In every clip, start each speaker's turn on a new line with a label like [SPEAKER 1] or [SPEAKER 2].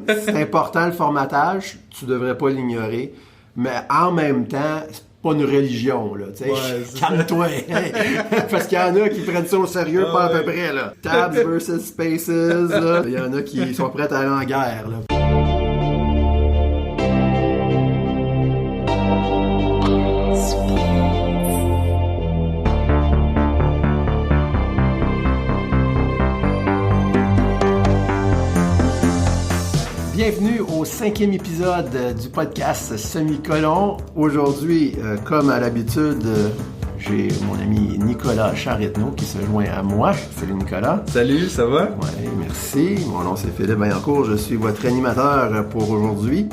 [SPEAKER 1] c'est important le formatage, tu devrais pas l'ignorer, mais en même temps, c'est pas une religion, là, tu sais.
[SPEAKER 2] Ouais,
[SPEAKER 1] calme-toi, hey. Parce qu'il y en a qui prennent ça au sérieux, pas à peu près, là. Tabs versus spaces, là. Il y en a qui sont prêts à aller en guerre, là. Bienvenue au 5e épisode du podcast Semi-Colon. Aujourd'hui, comme à l'habitude, j'ai mon ami Nicolas Charretneau qui se joint à moi. Salut Nicolas.
[SPEAKER 2] Salut, ça va?
[SPEAKER 1] Oui, merci. Mon nom c'est Philippe Vaillancourt, je suis votre animateur pour aujourd'hui.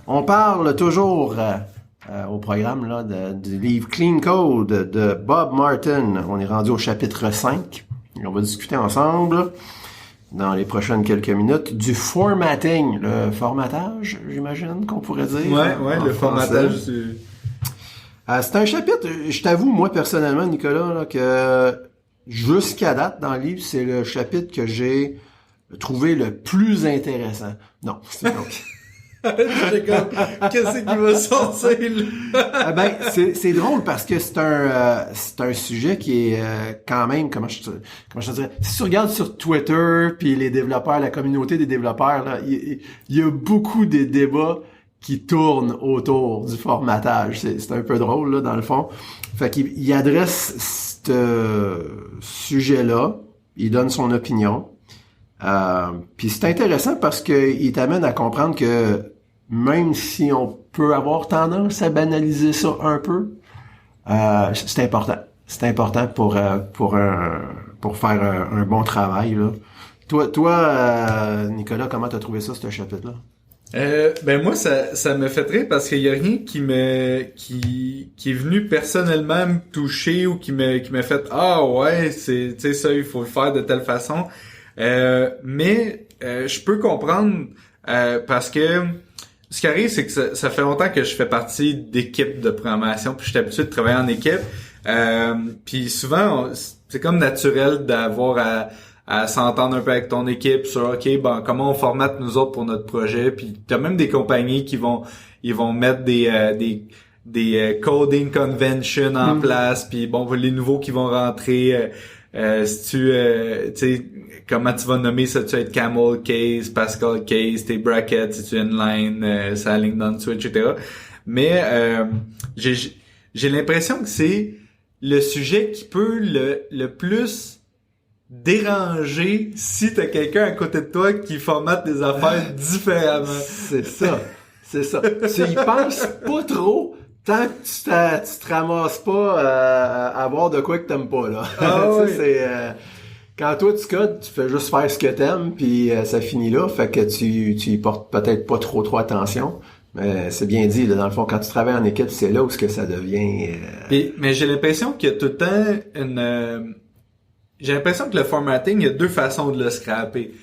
[SPEAKER 1] On parle toujours au programme là, du livre Clean Code de Bob Martin. On est rendu au chapitre 5 et on va discuter ensemble dans les prochaines quelques minutes, du formatting, le formatage, j'imagine qu'on pourrait dire.
[SPEAKER 2] Ouais, le formatage.
[SPEAKER 1] C'est un chapitre, je t'avoue, moi, personnellement, Nicolas, là, que jusqu'à date, dans le livre, c'est le chapitre que j'ai trouvé le plus intéressant. Non, c'est donc...
[SPEAKER 2] Qu'est-ce qui va sortir, là?
[SPEAKER 1] C'est drôle parce que c'est un sujet qui est quand même, comment je te dirais, si tu regardes sur Twitter puis les développeurs, la communauté des développeurs, là, il y a beaucoup de débats qui tournent autour du formatage. C'est un peu drôle, là, dans le fond. Fait qu'il adresse ce sujet-là, il donne son opinion. Puis c'est intéressant parce que il t'amène à comprendre que même si on peut avoir tendance à banaliser ça un peu, c'est important. C'est important pour faire un bon travail, là. Toi, Nicolas, comment t'as trouvé ça, ce chapitre-là?
[SPEAKER 2] Moi, ça me fait rire parce qu'il y a rien qui est venu personnellement me toucher ou qui m'a fait ah ouais, c'est, tu sais, ça, il faut le faire de telle façon. Mais je peux comprendre parce que ce qui arrive, c'est que ça fait longtemps que je fais partie d'équipes de programmation, puis je suis habitué de travailler en équipe. Puis souvent, c'est comme naturel d'avoir à s'entendre un peu avec ton équipe sur OK, comment on formate nous autres pour notre projet. Puis t'as même des compagnies qui vont mettre des coding conventions en place. Puis les nouveaux qui vont rentrer. Si tu sais, comment tu vas nommer ça, tu vas être Camel Case, Pascal Case, tes brackets, si tu inline, ça ligne dans dessous, etc. Mais j'ai l'impression que c'est le sujet qui peut le plus déranger si t'as quelqu'un à côté de toi qui formate des affaires différemment.
[SPEAKER 1] C'est ça. Tu y penses pas ouais. Tant que tu te ramasses pas à avoir de quoi que t'aimes pas, là.
[SPEAKER 2] Oui.
[SPEAKER 1] C'est quand toi tu codes, tu fais juste faire ce que t'aimes, puis ça finit là. Fait que tu y portes peut-être pas trop attention. Mais c'est bien dit, là, dans le fond, quand tu travailles en équipe, c'est là où ce que ça devient...
[SPEAKER 2] Mais j'ai l'impression qu'il y a tout le temps j'ai l'impression que le formatting, il y a deux façons de le scraper.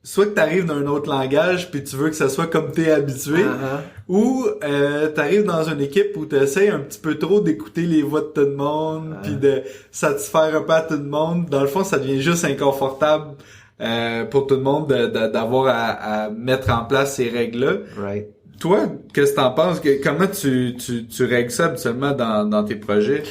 [SPEAKER 2] Soit que t'arrives dans un autre langage puis tu veux que ça soit comme t'es habitué, ou t'arrives dans une équipe où t'essayes un petit peu trop d'écouter les voix de tout le monde puis de satisfaire un peu à tout le monde. Dans le fond, ça devient juste inconfortable pour tout le monde d'avoir à mettre en place ces règles-là.
[SPEAKER 1] Right.
[SPEAKER 2] Toi, qu'est-ce que t'en penses? Comment tu règles ça habituellement dans tes projets?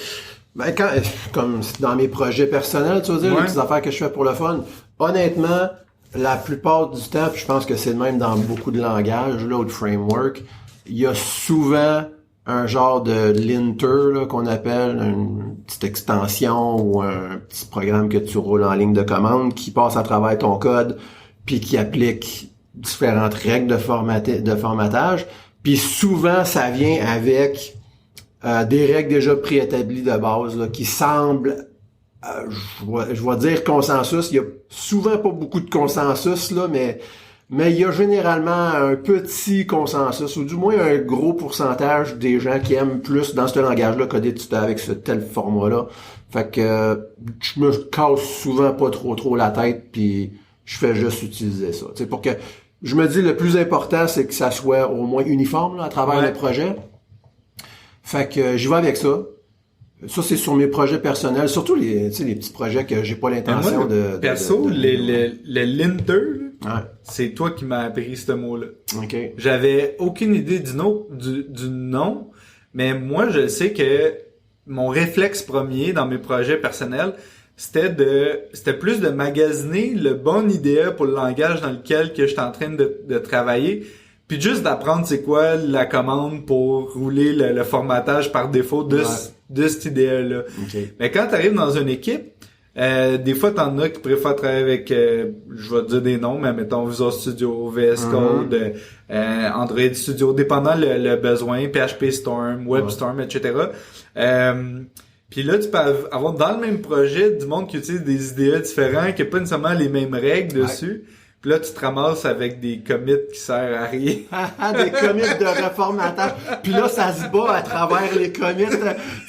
[SPEAKER 1] Comme dans mes projets personnels, tu veux dire, les petites affaires que je fais pour le fun, honnêtement, la plupart du temps, puis je pense que c'est le même dans beaucoup de langages là, ou de framework, il y a souvent un genre de linter là, qu'on appelle une petite extension ou un petit programme que tu roules en ligne de commande qui passe à travers ton code puis qui applique différentes règles de formatage. Puis souvent, ça vient avec des règles déjà préétablies de base là, qui semblent je vais dire consensus. Il y a souvent pas beaucoup de consensus là, mais il y a généralement un petit consensus, ou du moins un gros pourcentage des gens qui aiment plus dans ce langage-là coder avec ce tel format-là. Fait que je me casse souvent pas trop la tête, puis je fais juste utiliser ça. Tu sais, pour que je me dis le plus important, c'est que ça soit au moins uniforme là, à travers le projet. Fait que j'y vais avec ça. Ça, c'est sur mes projets personnels, surtout les petits projets que j'ai pas l'intention
[SPEAKER 2] le linter, C'est toi qui m'as appris ce mot-là.
[SPEAKER 1] OK.
[SPEAKER 2] J'avais aucune idée du nom, mais moi, je sais que mon réflexe premier dans mes projets personnels, c'était plus de magasiner le bon idée pour le langage dans lequel que j'étais en train de travailler, puis juste d'apprendre c'est quoi la commande pour rouler le formatage par défaut de cette idée-là.
[SPEAKER 1] Okay.
[SPEAKER 2] Mais quand tu arrives dans une équipe, des fois t'en as qui préfèrent travailler avec je vais te dire des noms, mais mettons Visual Studio, VS Code, Android Studio, dépendant le besoin, PHP Storm, WebStorm, etc. Puis là, tu peux avoir dans le même projet du monde qui utilise des IDE différents, qui n'a pas nécessairement les mêmes règles dessus. Puis là, tu te ramasses avec des commits qui servent à rien.
[SPEAKER 1] Des commits de reformatage. Puis là, ça se bat à travers les commits.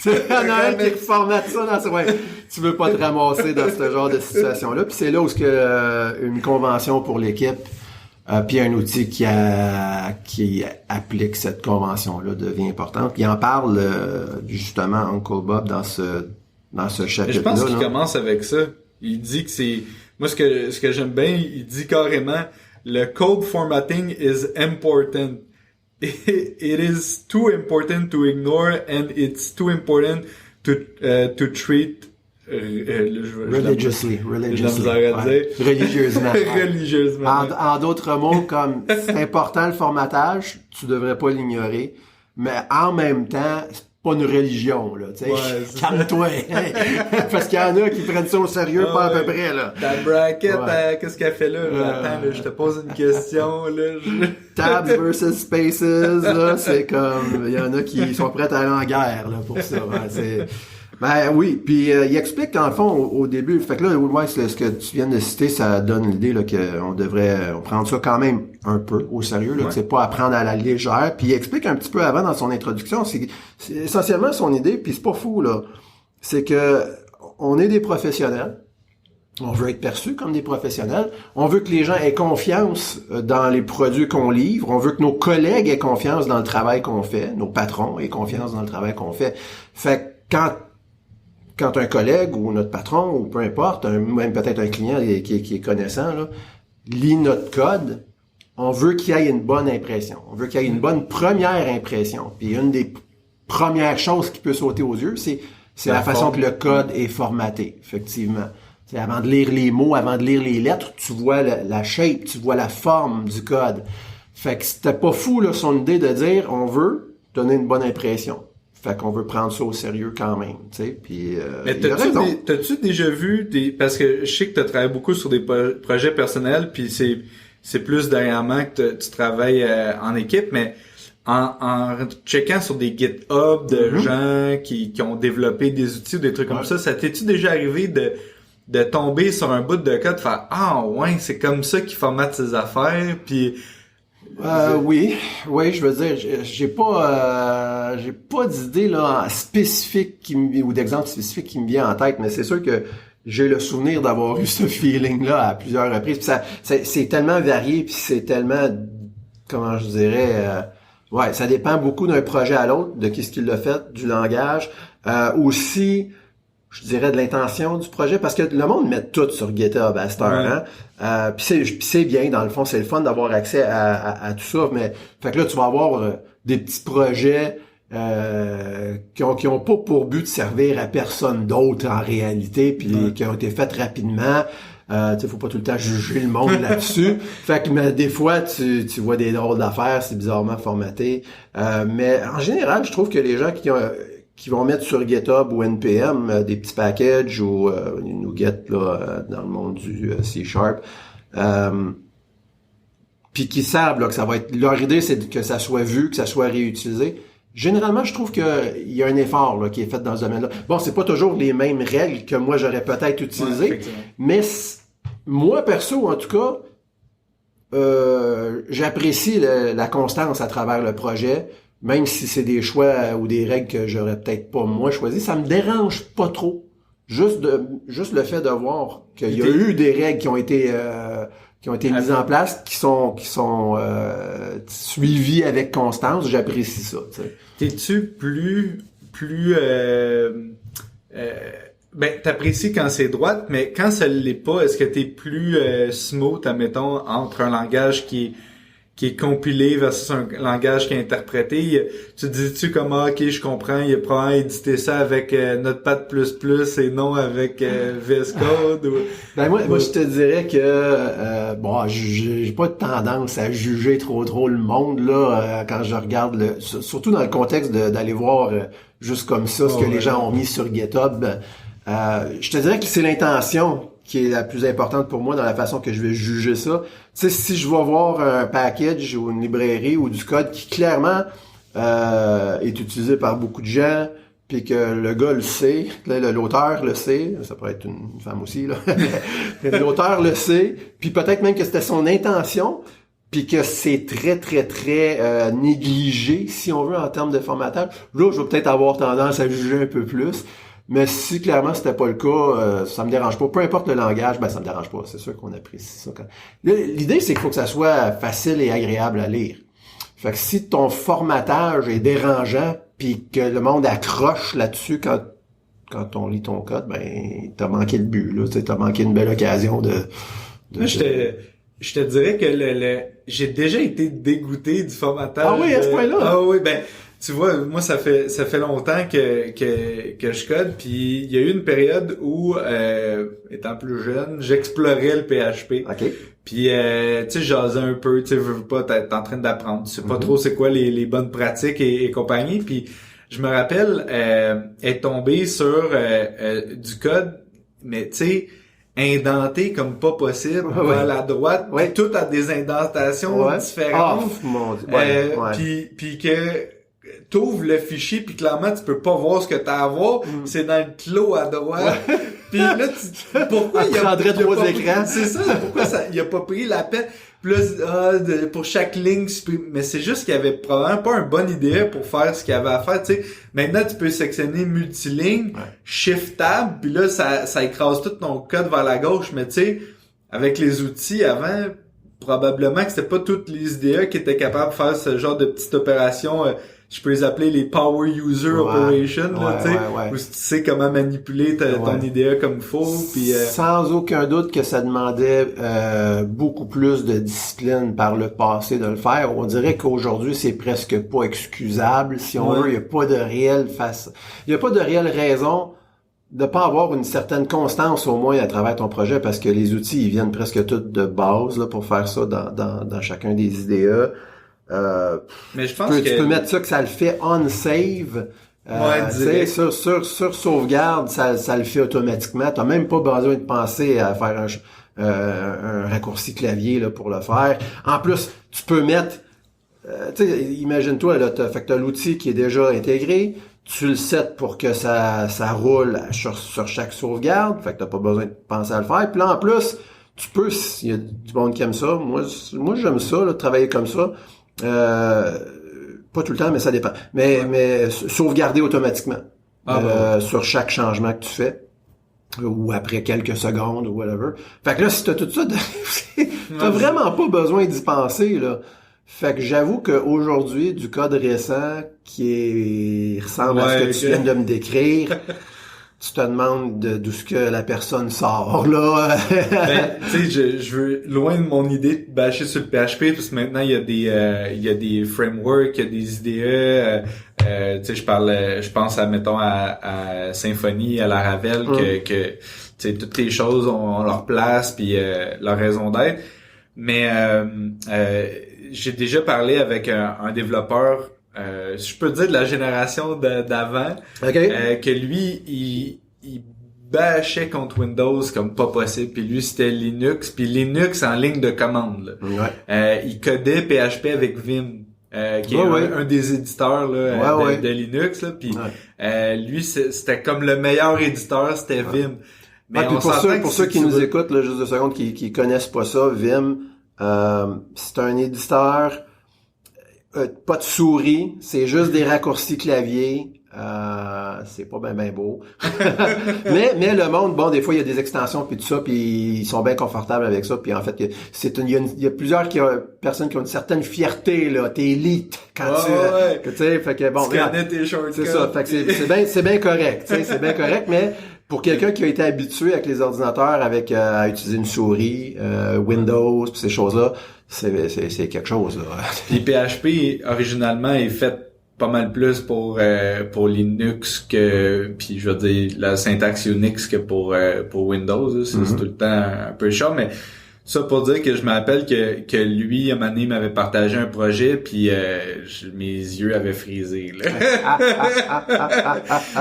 [SPEAKER 1] Il y en a un qui reformate ça dans ce... Ouais, tu veux pas te ramasser dans ce genre de situation-là. Puis c'est là où une convention pour l'équipe puis un outil qui applique cette convention-là devient importante. Puis il en parle justement Uncle Bob dans ce chapitre-là.
[SPEAKER 2] Je pense qu'il commence avec ça. Il dit que c'est... Moi, ce que j'aime bien, il dit carrément le code formatting is important. It is too important to ignore and it's too important to treat
[SPEAKER 1] religiously.
[SPEAKER 2] Religieusement.
[SPEAKER 1] En d'autres mots, comme c'est important le formatage, tu devrais pas l'ignorer, mais en même temps, c'est pas une religion, là, tu sais. Calme-toi. Parce qu'il y en a qui prennent ça au sérieux, pas à peu près, là.
[SPEAKER 2] Ta bracket, qu'est-ce qu'elle fait là? Attends, là, je te pose une question, là.
[SPEAKER 1] Tabs versus spaces, là, c'est comme, il y en a qui sont prêts à aller en guerre, là, pour ça. Ben oui, puis il explique dans le fond au début, fait que là, ce que tu viens de citer, ça donne l'idée là qu'on devrait prendre ça quand même un peu au sérieux, là, que c'est pas à prendre à la légère. Puis il explique un petit peu avant dans son introduction, c'est essentiellement son idée, puis c'est pas fou là, c'est que on est des professionnels. On veut être perçus comme des professionnels. On veut que les gens aient confiance dans les produits qu'on livre. On veut que nos collègues aient confiance dans le travail qu'on fait. Nos patrons aient confiance dans le travail qu'on fait. Fait que quand un collègue ou notre patron ou peu importe, même peut-être un client qui est connaissant, là, lit notre code, on veut qu'il y ait une bonne impression. On veut qu'il y ait une bonne première impression. Puis une des premières choses qui peut sauter aux yeux, c'est la façon que le code est formaté, effectivement. C'est avant de lire les mots, avant de lire les lettres, tu vois la shape, tu vois la forme du code. Fait que c'était pas fou là son idée de dire on veut donner une bonne impression. Fait qu'on veut prendre ça au sérieux quand même, tu sais. Puis
[SPEAKER 2] mais t'as-tu déjà vu parce que je sais que tu travailles beaucoup sur des projets personnels, puis c'est plus dernièrement que tu travailles en équipe, mais en checkant sur des GitHub de gens qui ont développé des outils ou des trucs comme ça t'es-tu déjà arrivé de tomber sur un bout de code, de faire c'est comme ça qu'ils formatent ses affaires, puis
[SPEAKER 1] oui, je veux dire, j'ai pas d'idée là spécifique ou d'exemple spécifique qui me vient en tête, mais c'est sûr que j'ai le souvenir d'avoir eu ce feeling-là à plusieurs reprises. Puis c'est tellement varié, puis c'est tellement, comment je dirais, ça dépend beaucoup d'un projet à l'autre, de qu'est-ce qu'il a fait, du langage, aussi. Je dirais de l'intention du projet, parce que le monde met tout sur GitHub à cette heure, hein. Puis c'est bien, dans le fond, c'est le fun d'avoir accès à tout ça, mais fait que là, tu vas avoir des petits projets qui ont pas pour but de servir à personne d'autre en réalité, puis qui ont été faits rapidement. Faut pas tout le temps juger le monde là-dessus. Fait que mais des fois, tu vois des drôles d'affaires, c'est bizarrement formaté. Mais en général, je trouve que les gens qui vont mettre sur GitHub ou NPM des petits packages ou NuGet là dans le monde du C#, puis qui savent là que ça va être leur idée, c'est que ça soit vu, que ça soit réutilisé. Généralement, je trouve qu'il y a un effort là qui est fait dans ce domaine-là. Bon, c'est pas toujours les mêmes règles que moi j'aurais peut-être utilisées, mais moi perso en tout cas, j'apprécie la constance à travers le projet. Même si c'est des choix ou des règles que j'aurais peut-être pas moi choisi, ça me dérange pas trop. Juste le fait de voir qu'il y a eu des règles qui ont été mises en place, qui sont suivies avec constance, j'apprécie ça. Tu sais.
[SPEAKER 2] T'es-tu plus t'apprécies quand c'est droite, mais quand ça l'est pas, est-ce que t'es plus smooth, admettons, entre un langage qui est compilé versus un langage qui est interprété? Tu te dis-tu comme, ok, je comprends, il a probablement édité ça avec Notepad++ et non avec VS Code?
[SPEAKER 1] Moi, je te dirais que, j'ai pas de tendance à juger trop le monde, là, quand je regarde surtout dans le contexte d'aller voir juste comme ça ce que les gens ont mis sur GitHub. Je te dirais que c'est l'intention qui est la plus importante pour moi dans la façon que je vais juger ça. Tu sais, si je vais voir un package ou une librairie ou du code qui clairement est utilisé par beaucoup de gens, puis que le gars le sait, l'auteur le sait, ça pourrait être une femme aussi, là. L'auteur le sait, puis peut-être même que c'était son intention, puis que c'est très, très, très négligé, si on veut, en termes de formatage. Là, je vais peut-être avoir tendance à juger un peu plus. Mais si clairement c'était pas le cas, ça me dérange pas. Peu importe le langage, ça me dérange pas. C'est sûr qu'on apprécie ça. L'idée, c'est qu'il faut que ça soit facile et agréable à lire. Fait que si ton formatage est dérangeant, puis que le monde accroche là-dessus quand on lit ton code, t'as manqué le but, là. T'as manqué une belle occasion de...
[SPEAKER 2] Moi, je te dirais que j'ai déjà été dégoûté du formatage.
[SPEAKER 1] Ah oui, à ce point-là?
[SPEAKER 2] Ah oui, tu vois, moi ça fait longtemps que je code, puis il y a eu une période où étant plus jeune, j'explorais le PHP.
[SPEAKER 1] OK.
[SPEAKER 2] Puis tu sais, jasais un peu, tu sais, veux pas, t'es en train d'apprendre, tu sais pas trop c'est quoi les bonnes pratiques et compagnie, puis je me rappelle être tombé sur du code, mais tu sais, indenté comme pas possible vers la droite, tout a des indentations différentes.
[SPEAKER 1] Oh, mon Dieu.
[SPEAKER 2] Puis que t'ouvres le fichier puis clairement tu peux pas voir ce que t'as à voir, c'est dans le clos à droite. Puis là pourquoi il y a
[SPEAKER 1] trois écrans?
[SPEAKER 2] C'est ça, pourquoi il a pas pris la peine pour chaque ligne, mais c'est juste qu'il y avait probablement pas une bonne idée pour faire ce qu'il y avait à faire, tu sais. Maintenant tu peux sectionner multiligne, shift tab, puis là ça écrase tout ton code vers la gauche, mais tu sais avec les outils avant probablement que c'était pas toutes les IDE qui étaient capables de faire ce genre de petites opérations. Je peux les appeler les Power User Operation, là, tu sais, où tu sais comment manipuler ton IDE comme il faut. Puis,
[SPEAKER 1] sans aucun doute que ça demandait beaucoup plus de discipline par le passé de le faire. On dirait qu'aujourd'hui, c'est presque pas excusable. Si on veut, il n'y a pas de réelle raison de pas avoir une certaine constance au moins à travers ton projet, parce que les outils, ils viennent presque tous de base là pour faire ça dans chacun des IDE.
[SPEAKER 2] Mais je pense que
[SPEAKER 1] tu peux mettre ça que ça le fait on save. Sur sauvegarde, ça le fait automatiquement. T'as même pas besoin de penser à faire un raccourci clavier là pour le faire. En plus, tu peux mettre, imagine-toi là, t'as l'outil qui est déjà intégré. Tu le sets pour que ça roule sur chaque sauvegarde. Fait que t'as pas besoin de penser à le faire. Puis là, en plus, tu peux, s'il y a du monde qui aime ça, moi j'aime ça, là, travailler comme ça. Pas tout le temps, mais ça dépend. Mais sauvegarder automatiquement. Sur chaque changement que tu fais. Ou après quelques secondes, ou whatever. Fait que là, si t'as tout ça, t'as vraiment pas besoin d'y penser, là. Fait que j'avoue qu'aujourd'hui, du code récent qui ressemble à ce que tu viens de me décrire, tu te demandes d'où ce que la personne sort, là.
[SPEAKER 2] Tu sais, je veux, loin de mon idée de bâcher sur le PHP, parce que maintenant, il y a des frameworks, il y a des IDE, tu sais, je pense mettons, à Symfony, à Laravel, que, tu sais, toutes les choses ont leur place, puis leur raison d'être. Mais, j'ai déjà parlé avec un développeur, je peux dire de la génération d'avant, que lui, il bâchait contre Windows comme pas possible, puis lui c'était Linux, puis Linux en ligne de commande. Là. Il codait PHP avec Vim, qui est un des éditeurs là, de Linux, là, puis lui c'était comme le meilleur éditeur, c'était Vim.
[SPEAKER 1] Mais pour ceux qui nous écoutent, là, juste 2 secondes, qui connaissent pas ça, Vim, c'est un éditeur, pas de souris, c'est juste des raccourcis clavier, c'est pas ben beau. mais le monde, bon, des fois il y a des extensions puis tout ça, puis ils sont bien confortables avec ça, puis en fait il y a plusieurs personnes qui ont une certaine fierté là, t'es élite quand tu sais, fait que bon,
[SPEAKER 2] tu connais tes shortcuts.
[SPEAKER 1] C'est ça, fait que c'est bien correct, tu sais, c'est bien correct, mais Pour quelqu'un qui a été habitué avec les ordinateurs, à utiliser une souris, Windows, pis ces choses-là, c'est quelque chose, là.
[SPEAKER 2] Puis PHP, originalement, est fait pas mal plus pour Linux puis je veux dire, la syntaxe Unix que pour Windows, là. C'est tout le temps un peu chiant, mais ça pour dire que je me rappelle que lui, à un moment donné, m'avait partagé un projet, puis mes yeux avaient frisé, là.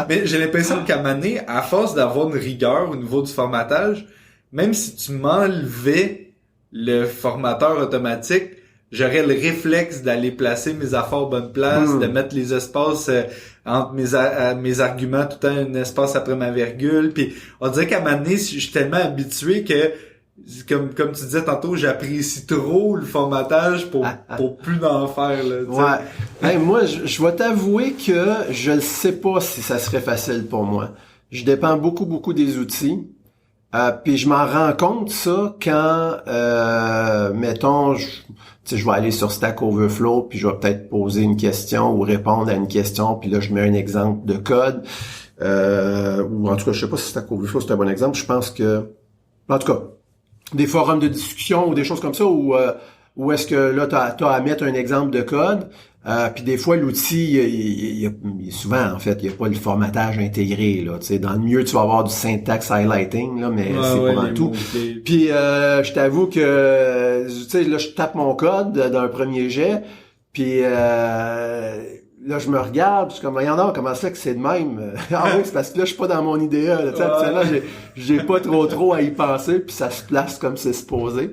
[SPEAKER 2] Mais j'ai l'impression qu'à un moment donné, à force d'avoir une rigueur au niveau du formatage, même si tu m'enlevais le formateur automatique, j'aurais le réflexe d'aller placer mes affaires aux bonnes places, de mettre les espaces entre mes arguments tout le temps un espace après ma virgule, puis on dirait qu'à un moment donné, je suis tellement habitué que comme tu disais tantôt, j'apprécie trop le formatage pour plus d'en faire, là.
[SPEAKER 1] Ouais. Hey, moi, je vais t'avouer que je ne sais pas si ça serait facile pour moi. Je dépends beaucoup des outils. Puis je m'en rends compte ça quand mettons je vais aller sur Stack Overflow puis je vais peut-être poser une question ou répondre à une question puis là je mets un exemple de code ou en tout cas je sais pas si Stack Overflow c'est un bon exemple. Je pense que en tout cas des forums de discussion ou des choses comme ça où est-ce que là t'as à mettre un exemple de code. Puis des fois l'outil il souvent en fait il y a pas le formatage intégré là, tu sais dans le mieux tu vas avoir du syntax highlighting là mais c'est pas dans tout. Puis je t'avoue que tu sais là je tape mon code d'un premier jet puis là je me regarde, je suis comme voyons donc comment ça que c'est de même. Ah oui, c'est parce que là je suis pas dans mon IDEA là, tu sais habituellement j'ai pas trop à y penser puis ça se place comme c'est supposé.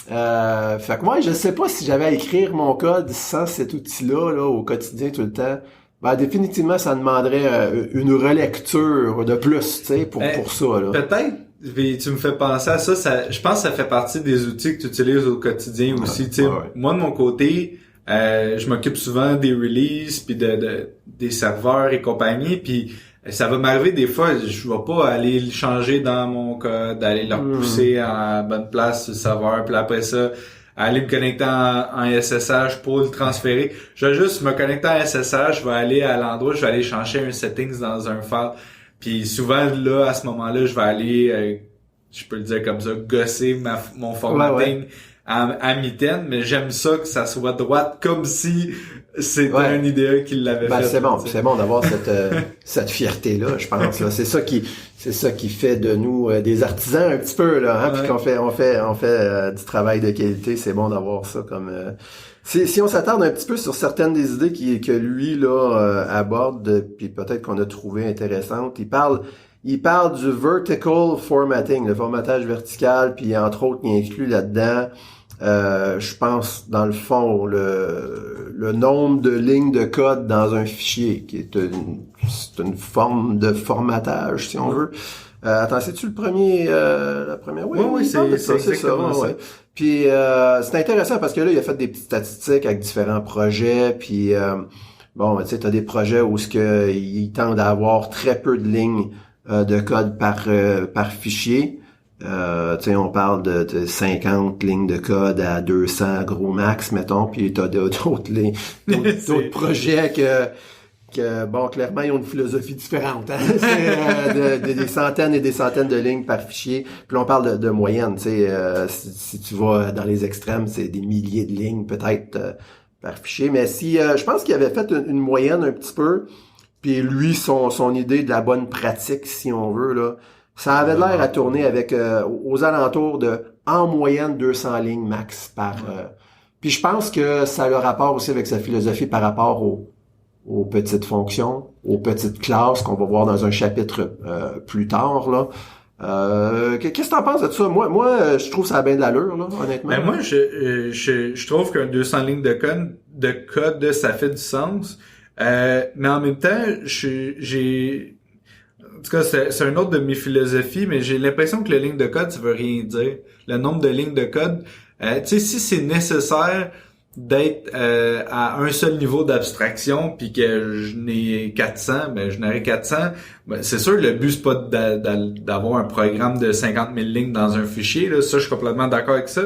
[SPEAKER 1] Fait que moi, je sais pas si j'avais à écrire mon code sans cet outil-là, là, au quotidien tout le temps. Ben, définitivement, ça demanderait une relecture de plus, tu sais, pour ça, là.
[SPEAKER 2] Peut-être, mais tu me fais penser à ça, je pense que ça fait partie des outils que tu utilises au quotidien aussi, tu sais. Moi, de mon côté, je m'occupe souvent des releases puis des serveurs et compagnie, puis ça va m'arriver des fois, je vais pas aller le changer dans mon code, aller le repousser en bonne place sur le serveur, puis après ça, aller me connecter en SSH pour le transférer. Je vais juste me connecter en SSH, je vais aller à l'endroit, je vais aller changer un settings dans un file. Puis souvent, là, à ce moment-là, je vais aller, je peux le dire comme ça, gosser mon formatting à mitaine, mais j'aime ça que ça soit droite comme si c'était un IDE qui l'avait fait.
[SPEAKER 1] C'est bon d'avoir cette fierté là, je pense là. C'est ça qui fait de nous des artisans un petit peu là, hein, puis qu'on fait du travail de qualité, c'est bon d'avoir ça comme si on s'attarde un petit peu sur certaines des idées que lui là aborde, puis peut-être qu'on a trouvé intéressantes. Il parle du vertical formatting, le formatage vertical, puis entre autres, il inclut là-dedans, je pense, dans le fond, le nombre de lignes de code dans un fichier, qui est une forme de formatage, si on veut. Attends, c'est-tu la première?
[SPEAKER 2] Oui, c'est exactement ça.
[SPEAKER 1] Puis c'est intéressant parce que là, il a fait des petites statistiques avec différents projets, puis bon, tu sais, t'as des projets où ils tendent à avoir très peu de lignes de code par fichier. Tu sais, on parle de 50 lignes de code à 200 gros max, mettons, puis t'as d'autres d'autres projets que bon, clairement, ils ont une philosophie différente, hein? C'est des centaines et des centaines de lignes par fichier. Puis on parle de moyenne, tu sais, si tu vas dans les extrêmes, c'est des milliers de lignes peut-être par fichier. Mais je pense qu'il avait fait une moyenne un petit peu. Puis lui, son idée de la bonne pratique, si on veut, là, ça avait l'air à tourner avec aux alentours de, en moyenne, 200 lignes max par... Puis je pense que ça a le rapport aussi avec sa philosophie par rapport aux petites fonctions, aux petites classes qu'on va voir dans un chapitre plus tard, là. Qu'est-ce que t'en penses de ça? Moi, je trouve ça a bien de l'allure, là, honnêtement.
[SPEAKER 2] Ben moi, je trouve qu'un 200 lignes de code, ça fait du sens. Mais en même temps, en tout cas, c'est un autre de mes philosophies, mais j'ai l'impression que la ligne de code, ça veut rien dire. Le nombre de lignes de code, tu sais, si c'est nécessaire d'être à un seul niveau d'abstraction, puis que je n'ai 400, ben je n'aurai 400. Ben, c'est sûr, le but c'est pas d'avoir un programme de 50 000 lignes dans un fichier. Là, ça, je suis complètement d'accord avec ça.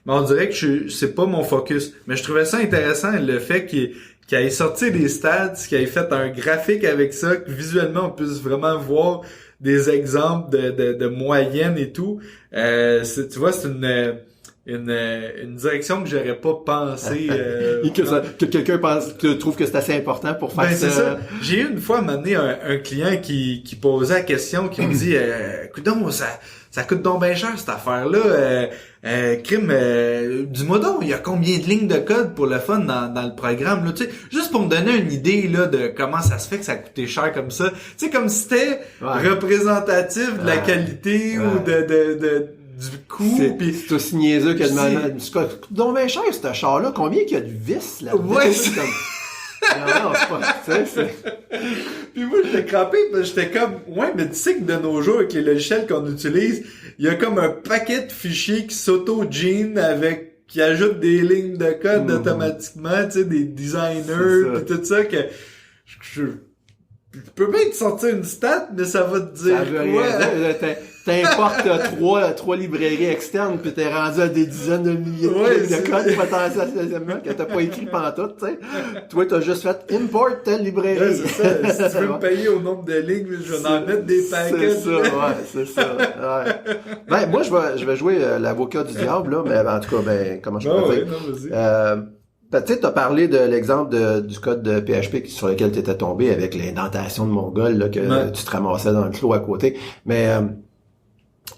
[SPEAKER 2] Mais on dirait que c'est pas mon focus. Mais je trouvais ça intéressant le fait qu'il ait sorti des stats, qu'il ait fait un graphique avec ça, que visuellement on puisse vraiment voir des exemples de moyenne et tout. Tu vois, c'est une direction que j'aurais pas pensé.
[SPEAKER 1] Que quelqu'un trouve que c'est assez important pour faire ça.
[SPEAKER 2] C'est ça. J'ai eu une fois amené un client qui posait la question, qui me dit coudonc, ça coûte donc bien cher cette affaire-là. Crime, dis-moi donc, il y a combien de lignes de code pour le fun dans le programme, là, tu sais, juste pour me donner une idée là de comment ça se fait que ça a coûté cher comme ça. Tu sais, comme si c'était représentatif de la qualité ou du coût.
[SPEAKER 1] C'est aussi niaiseux que de demander. Donc bien cher, ce char-là, combien qu'il y a de vis là?
[SPEAKER 2] Ouais,
[SPEAKER 1] non, c'est pas.
[SPEAKER 2] Puis moi, j'étais crampé, parce que j'étais comme, ouais, mais tu sais que de nos jours, avec les logiciels qu'on utilise, il y a comme un paquet de fichiers qui s'auto-gene qui ajoutent des lignes de code automatiquement, tu sais, des designers, pis tout ça, que je peux bien te sortir une stat, mais ça va te dire quoi?
[SPEAKER 1] T'importes trois librairies externes pis t'es rendu à des dizaines de milliers de lignes de code potentiellement que t'as pas écrit pantoute, tu sais. Toi, t'as juste fait import telle librairie.
[SPEAKER 2] Ouais, c'est ça. Si tu veux me payer au nombre de lignes, je vais en mettre des paquets.
[SPEAKER 1] C'est ça. Ouais. Ben, moi, je vais jouer l'avocat du diable, là, mais en tout cas, comment je peux dire? Tu sais, t'as parlé de l'exemple du code de PHP sur lequel t'étais tombé avec l'indentation de Mongol, là, que tu te ramassais dans le clos à côté. Mais,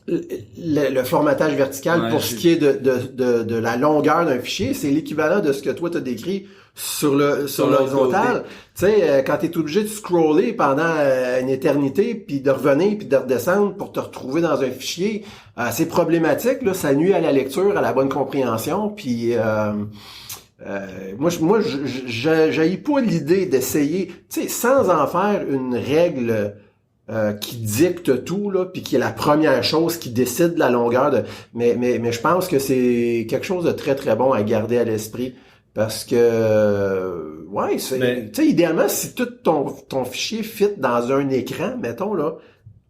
[SPEAKER 1] le formatage vertical pour ce qui est de la longueur d'un fichier, c'est l'équivalent de ce que toi t'as décrit sur l'horizontal. Tu sais, quand t'es obligé de scroller pendant une éternité, puis de revenir, puis de redescendre pour te retrouver dans un fichier, c'est problématique, là, ça nuit à la lecture, à la bonne compréhension, puis moi, j'haïs pas l'idée d'essayer, tu sais, sans en faire une règle qui dicte tout, là, puis qui est la première chose qui décide de la longueur mais je pense que c'est quelque chose de très très bon à garder à l'esprit, parce que tu sais, idéalement, si tout ton fichier fit dans un écran, mettons là,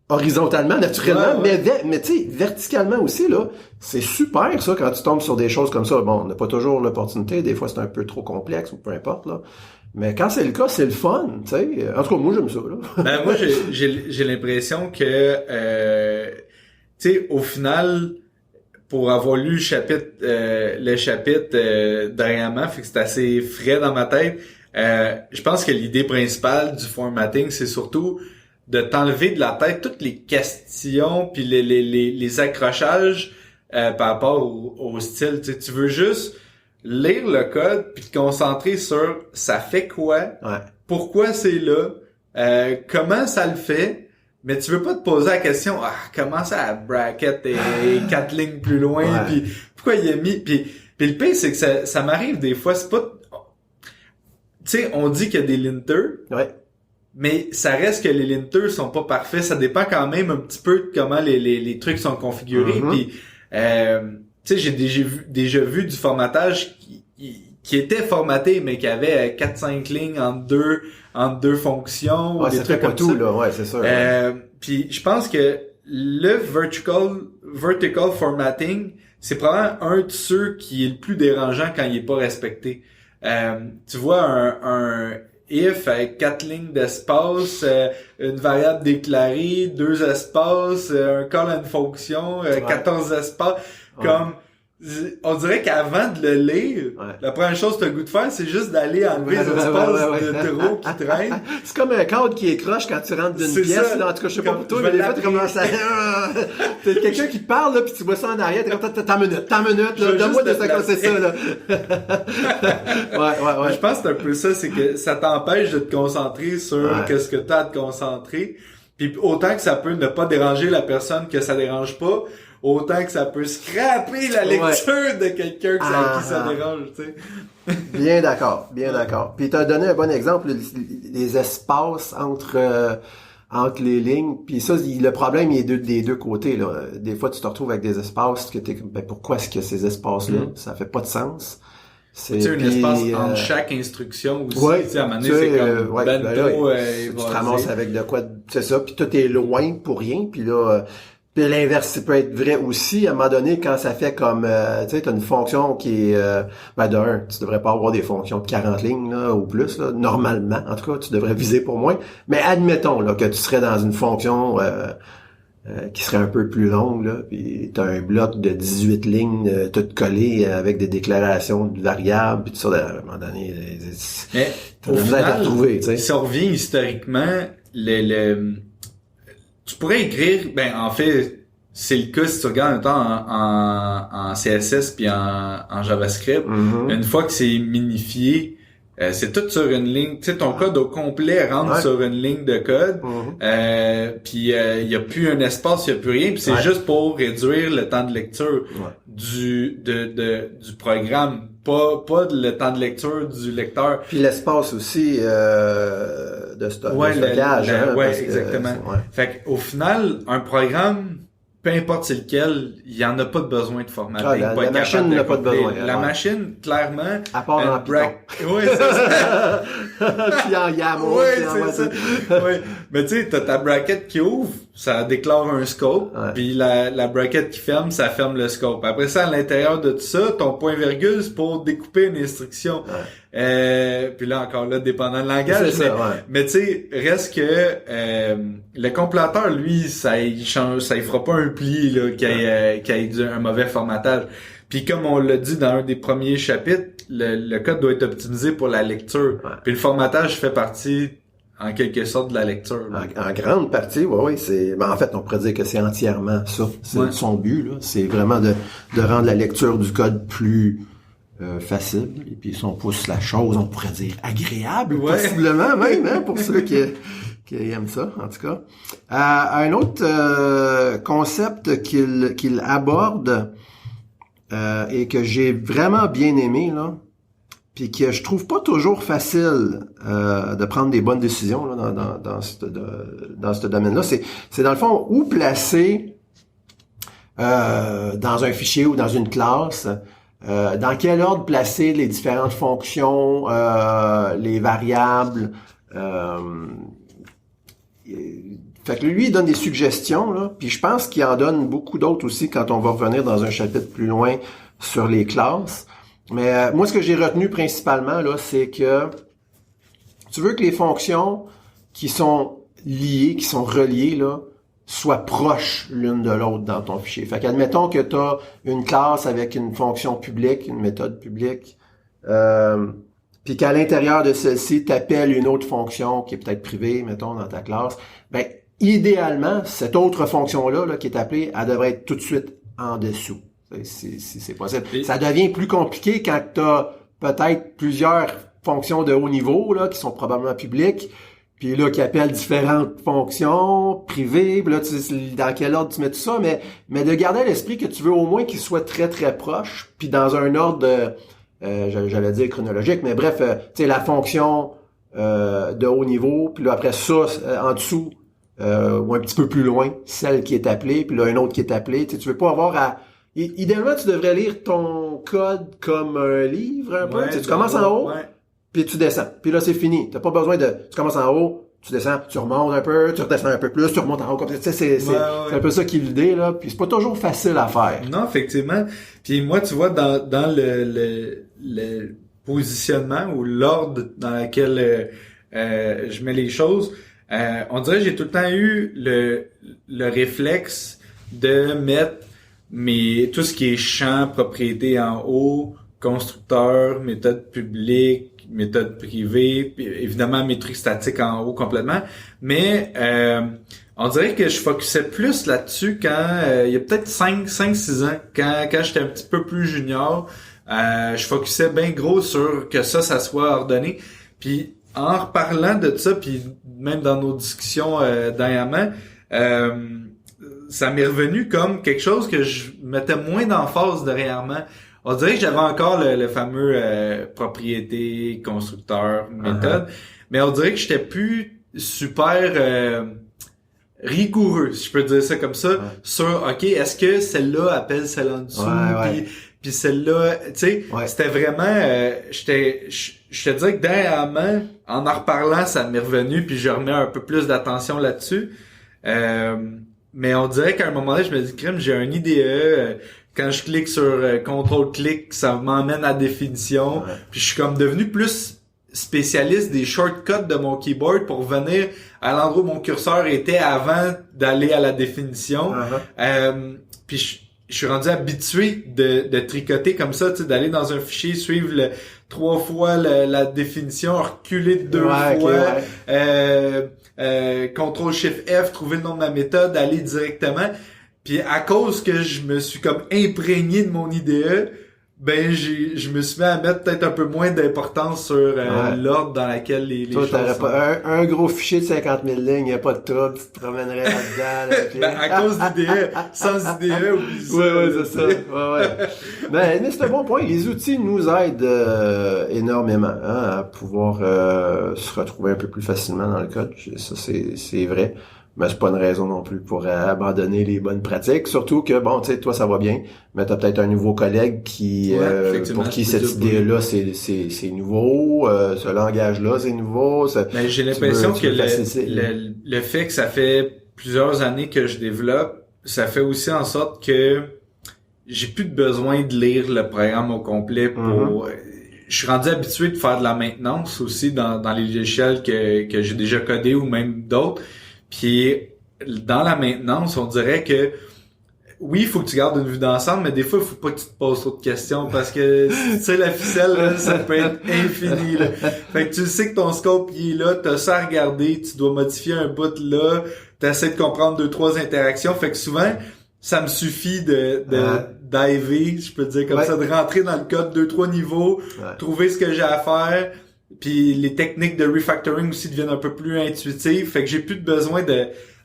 [SPEAKER 1] horizontalement, naturellement, mais tu sais, verticalement aussi, là, c'est super ça quand tu tombes sur des choses comme ça. Bon, on n'a pas toujours l'opportunité, des fois c'est un peu trop complexe ou peu importe, là. Mais quand c'est le cas, c'est le fun, tu sais. En tout cas, moi, j'aime ça, là.
[SPEAKER 2] Ben, moi, j'ai l'impression que, tu sais, au final, pour avoir lu le chapitre dernièrement, fait que c'est assez frais dans ma tête, je pense que l'idée principale du formatting, c'est surtout de t'enlever de la tête toutes les questions puis les accrochages par rapport au style. Tu sais, tu veux juste lire le code puis te concentrer sur ça fait quoi, pourquoi c'est là, comment ça le fait, mais tu veux pas te poser la question comment ça bracket et 4 lignes plus loin puis pourquoi il a mis puis le pire c'est que ça m'arrive des fois, c'est pas, tu sais, on dit qu'il y a des linters, mais ça reste que les linters sont pas parfaits, ça dépend quand même un petit peu de comment les trucs sont configurés, puis tu sais, j'ai déjà vu du formatage qui était formaté, mais qui avait 4-5 lignes entre deux fonctions.
[SPEAKER 1] Ou des trucs comme tout, là, c'est sûr.
[SPEAKER 2] Puis je pense que le vertical formatting, c'est probablement un de ceux qui est le plus dérangeant quand il est pas respecté. Tu vois un if avec 4 lignes d'espace, une variable déclarée, 2 espaces, un call à une fonction, 14 espaces, comme on dirait qu'avant de le lire, la première chose que tu as le goût de faire, c'est juste d'aller enlever les espaces de trop qui traînent. C'est
[SPEAKER 1] comme un cadre qui écroche quand tu rentres d'une pièce. Là, en tout cas, je sais pas pour toi, mais des fois, tu commences à... T'as quelqu'un qui te parle, là, puis tu vois ça en arrière, t'es comme, t'as minute, là, donne-moi de ça, c'est ça, là.
[SPEAKER 2] Je pense que c'est un peu ça, c'est que ça t'empêche de te concentrer sur qu'est-ce que t'as à te concentrer. Puis autant que ça peut ne pas déranger la personne que ça dérange pas, autant que ça peut scraper la lecture de quelqu'un qui ça dérange, tu sais.
[SPEAKER 1] Bien d'accord. Puis t'as donné un bon exemple, les espaces entre les lignes. Puis ça, le problème il est des deux côtés, là. Des fois, tu te retrouves avec des espaces que pourquoi est-ce qu'il y a ces espaces-là? Ça fait pas de sens.
[SPEAKER 2] C'est un espace entre chaque instruction aussi. Tu sais, à un moment donné, c'est comme bento,
[SPEAKER 1] tu te ramasses avec de quoi, c'est ça. Puis tout est loin pour rien. Puis là, Puis l'inverse peut être vrai aussi, à un moment donné, quand ça fait comme, tu sais, t'as une fonction qui est, tu devrais pas avoir des fonctions de 40 lignes, là, ou plus, là, normalement. En tout cas, tu devrais viser pour moins. Mais admettons, là, que tu serais dans une fonction, qui serait un peu plus longue, là, puis t'as un bloc de 18 lignes, tout collé avec des déclarations de variables, puis tout ça, à un moment donné,
[SPEAKER 2] mais au final, si on revient historiquement, tu pourrais écrire, en fait, c'est le cas si tu regardes un temps en CSS puis en JavaScript.
[SPEAKER 1] Mm-hmm.
[SPEAKER 2] Une fois que c'est minifié, c'est tout sur une ligne. Tu sais, ton code au complet rentre sur une ligne de code.
[SPEAKER 1] Mm-hmm.
[SPEAKER 2] Puis il y a plus un espace, il y a plus rien. Puis c'est juste pour réduire le temps de lecture du programme, pas le temps de lecture du lecteur.
[SPEAKER 1] Puis l'espace aussi de stockage.
[SPEAKER 2] Exactement. Fait qu'au final, un programme, peu importe c'est lequel, il y en a pas de besoin de formater.
[SPEAKER 1] La machine n'a pas de besoin.
[SPEAKER 2] La machine, clairement...
[SPEAKER 1] À part en Python.
[SPEAKER 2] Oui, c'est ça.
[SPEAKER 1] Puis en YAML.
[SPEAKER 2] Oui, c'est ça. Oui. Mais tu sais, t'as ta bracket qui ouvre, ça déclare un scope, puis la bracket qui ferme, ça ferme le scope. Après ça, à l'intérieur de tout ça, ton point-virgule, c'est pour découper une instruction. Puis là, encore là, dépendant du langage. Mais tu sais, reste que le compilateur, lui, ça y fera pas un pli là, qui ait un mauvais formatage. Puis comme on l'a dit dans un des premiers chapitres, le code doit être optimisé pour la lecture. Puis le formatage fait partie en quelque sorte de la lecture.
[SPEAKER 1] En grande partie, oui, c'est. En fait, on pourrait dire que c'est entièrement ça. C'est son but, là. C'est vraiment de rendre la lecture du code plus facile. Et puis si on pousse la chose, on pourrait dire agréable, possiblement même, hein, pour ceux qui aiment ça, en tout cas. Un autre concept qu'il aborde et que j'ai vraiment bien aimé, là, puis que je trouve pas toujours facile de prendre des bonnes décisions là, dans ce domaine-là, c'est dans le fond où placer dans un fichier ou dans une classe, dans quel ordre placer les différentes fonctions, les variables. Fait que lui, il donne des suggestions, là, puis je pense qu'il en donne beaucoup d'autres aussi quand on va revenir dans un chapitre plus loin sur les classes. Mais moi, ce que j'ai retenu principalement, là, c'est que tu veux que les fonctions qui sont liées, qui sont reliées, là, soient proches l'une de l'autre dans ton fichier. Fait qu'admettons que tu as une classe avec une fonction publique, une méthode publique, puis qu'à l'intérieur de celle-ci, tu appelles une autre fonction qui est peut-être privée, mettons, dans ta classe, ben idéalement, cette autre fonction-là là, qui est appelée, elle devrait être tout de suite en dessous. Si c'est possible. Ça devient plus compliqué quand tu as peut-être plusieurs fonctions de haut niveau là qui sont probablement publiques, puis là qui appellent différentes fonctions privées, puis là dans quel ordre tu mets tout ça, mais de garder à l'esprit que tu veux au moins qu'ils soient très très proches, puis dans un ordre j'allais dire chronologique, mais bref, tu sais la fonction de haut niveau, puis là après ça en dessous ou un petit peu plus loin, celle qui est appelée, puis là un autre qui est appelé, tu veux pas avoir à idéalement, tu devrais lire ton code comme un livre un peu. Tu commences en haut, puis tu descends. Puis là, c'est fini. T'as pas besoin de... Tu commences en haut, tu descends, tu remontes un peu, tu redescends un peu plus, tu remontes en haut. Comme ça. C'est un peu ça qui est l'idée, là. Puis c'est pas toujours facile à faire.
[SPEAKER 2] Non, effectivement. Puis moi, tu vois, dans le positionnement ou l'ordre dans lequel je mets les choses, on dirait que j'ai tout le temps eu le réflexe de mettre tout ce qui est champ, propriété en haut, constructeur, méthode publique, méthode privée, puis évidemment mes trucs statiques en haut complètement. Mais on dirait que je focusais plus là-dessus quand il y a peut-être 5-6 ans, quand j'étais un petit peu plus junior, je focusais bien gros sur que ça soit ordonné. Puis en reparlant de ça, puis même dans nos discussions dernièrement, ça m'est revenu comme quelque chose que je mettais moins d'emphase dernièrement. On dirait que j'avais encore le fameux propriété, constructeur, méthode, mais on dirait que j'étais plus super rigoureux, si je peux dire ça comme ça, sur OK, est-ce que celle-là appelle celle en dessous, puis celle-là, tu sais, c'était vraiment je te dirais que dernièrement, en reparlant, ça m'est revenu, puis je remets un peu plus d'attention là-dessus. Mais on dirait qu'à un moment donné, je me dis, crème, j'ai un IDE, quand je clique sur CTRL-clic, ça m'emmène à la définition. Ouais. Puis je suis comme devenu plus spécialiste des shortcuts de mon keyboard pour venir à l'endroit où mon curseur était avant d'aller à la définition. Puis je suis rendu habitué de tricoter comme ça, tu sais, d'aller dans un fichier, suivre 3 fois la définition, reculer 2 fois, CTRL-SHIFT-F, trouver le nom de ma méthode, aller directement. Puis à cause que je me suis comme imprégné de mon IDE, ben je me suis mis à mettre peut-être un peu moins d'importance sur l'ordre dans laquelle les
[SPEAKER 1] toi,
[SPEAKER 2] choses
[SPEAKER 1] t'aurais
[SPEAKER 2] sont.
[SPEAKER 1] Pas un gros fichier de 50 000 lignes, y a pas de trouble, tu te promènerais là-dedans.
[SPEAKER 2] Ben, à cause d'IDE, sans IDE, oublie ça.
[SPEAKER 1] Ouais, c'est ça. Ouais. Mais c'est un bon point. Les outils nous aident énormément à pouvoir se retrouver un peu plus facilement dans le code. Ça, c'est vrai. Mais c'est pas une raison non plus pour abandonner les bonnes pratiques. Surtout que, bon, tu sais, toi, ça va bien, mais t'as peut-être un nouveau collègue qui pour qui cette idée-là, c'est nouveau, ce langage-là, c'est nouveau.
[SPEAKER 2] Mais j'ai l'impression que le fait que ça fait plusieurs années que je développe, ça fait aussi en sorte que j'ai plus de besoin de lire le programme au complet pour... Je suis rendu habitué de faire de la maintenance aussi dans les logiciels que j'ai déjà codés ou même d'autres. Puis dans la maintenance, on dirait que oui, il faut que tu gardes une vue d'ensemble, mais des fois, il faut pas que tu te poses trop de questions parce que tu sais, la ficelle, là, ça peut être infini. Là. Fait que tu sais que ton scope il est là, t'as ça à regarder, tu dois modifier un bout là, t'essaies de comprendre 2-3 interactions. Fait que souvent, ça me suffit de diver, je peux te dire comme ça, de rentrer dans le code 2-3 niveaux, trouver ce que j'ai à faire. Puis les techniques de refactoring aussi deviennent un peu plus intuitives. Fait que j'ai plus de besoin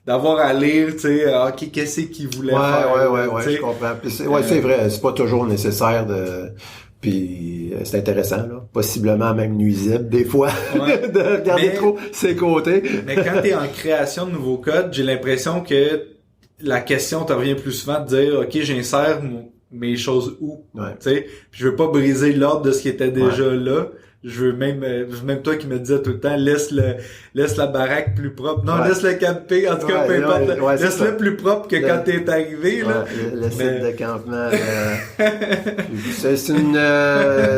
[SPEAKER 2] d'avoir à lire, tu sais, OK, qu'est-ce qu'il voulait faire.
[SPEAKER 1] Ouais, je comprends. Puis c'est vrai, c'est pas toujours nécessaire de... Puis c'est intéressant, là. Possiblement même nuisible, des fois, de regarder trop ses côtés.
[SPEAKER 2] Mais quand t'es en création de nouveaux codes, j'ai l'impression que la question te revient plus souvent de dire, OK, j'insère mes choses où, tu sais. Puis je veux pas briser l'ordre de ce qui était déjà là. Je veux même toi qui me disais tout le temps, laisse la baraque plus propre. Non, laisse le camping, en tout cas, peu importe. Laisse-le plus propre que quand t'es arrivé, là.
[SPEAKER 1] Le site de campement, c'est une,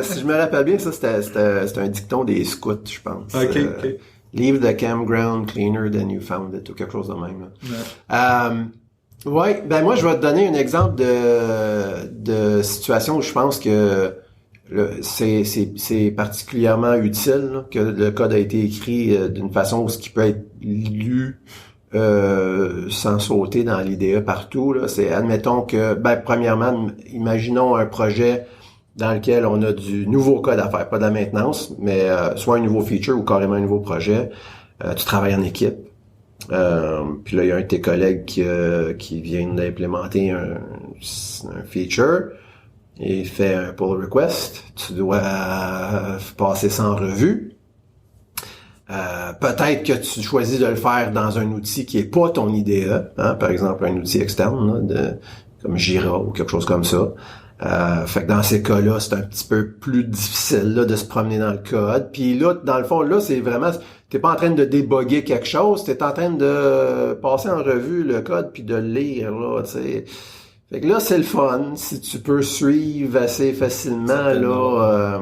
[SPEAKER 1] si je me rappelle bien, ça, c'était un dicton des scouts, je pense.
[SPEAKER 2] OK.
[SPEAKER 1] Leave the campground cleaner than you found it, ou quelque chose de même, là. Ben moi, je vais te donner un exemple de situation où je pense que c'est particulièrement utile là, que le code a été écrit d'une façon où ce qui peut être lu sans sauter dans l'IDE partout. Là, c'est admettons que, premièrement, imaginons un projet dans lequel on a du nouveau code à faire, pas de la maintenance, mais soit un nouveau feature ou carrément un nouveau projet. Tu travailles en équipe. Puis là, il y a un de tes collègues qui vient d'implémenter un feature. Il fait un pull request, tu dois passer ça en revue. Peut-être que tu choisis de le faire dans un outil qui est pas ton IDE, hein, par exemple un outil externe là, comme Jira ou quelque chose comme ça. Fait que dans ces cas-là, c'est un petit peu plus difficile là, de se promener dans le code. Puis là, dans le fond, là, c'est vraiment, t'es pas en train de déboguer quelque chose, t'es en train de passer en revue le code puis de le lire là, tu sais. Fait que là, c'est le fun, si tu peux suivre assez facilement, là.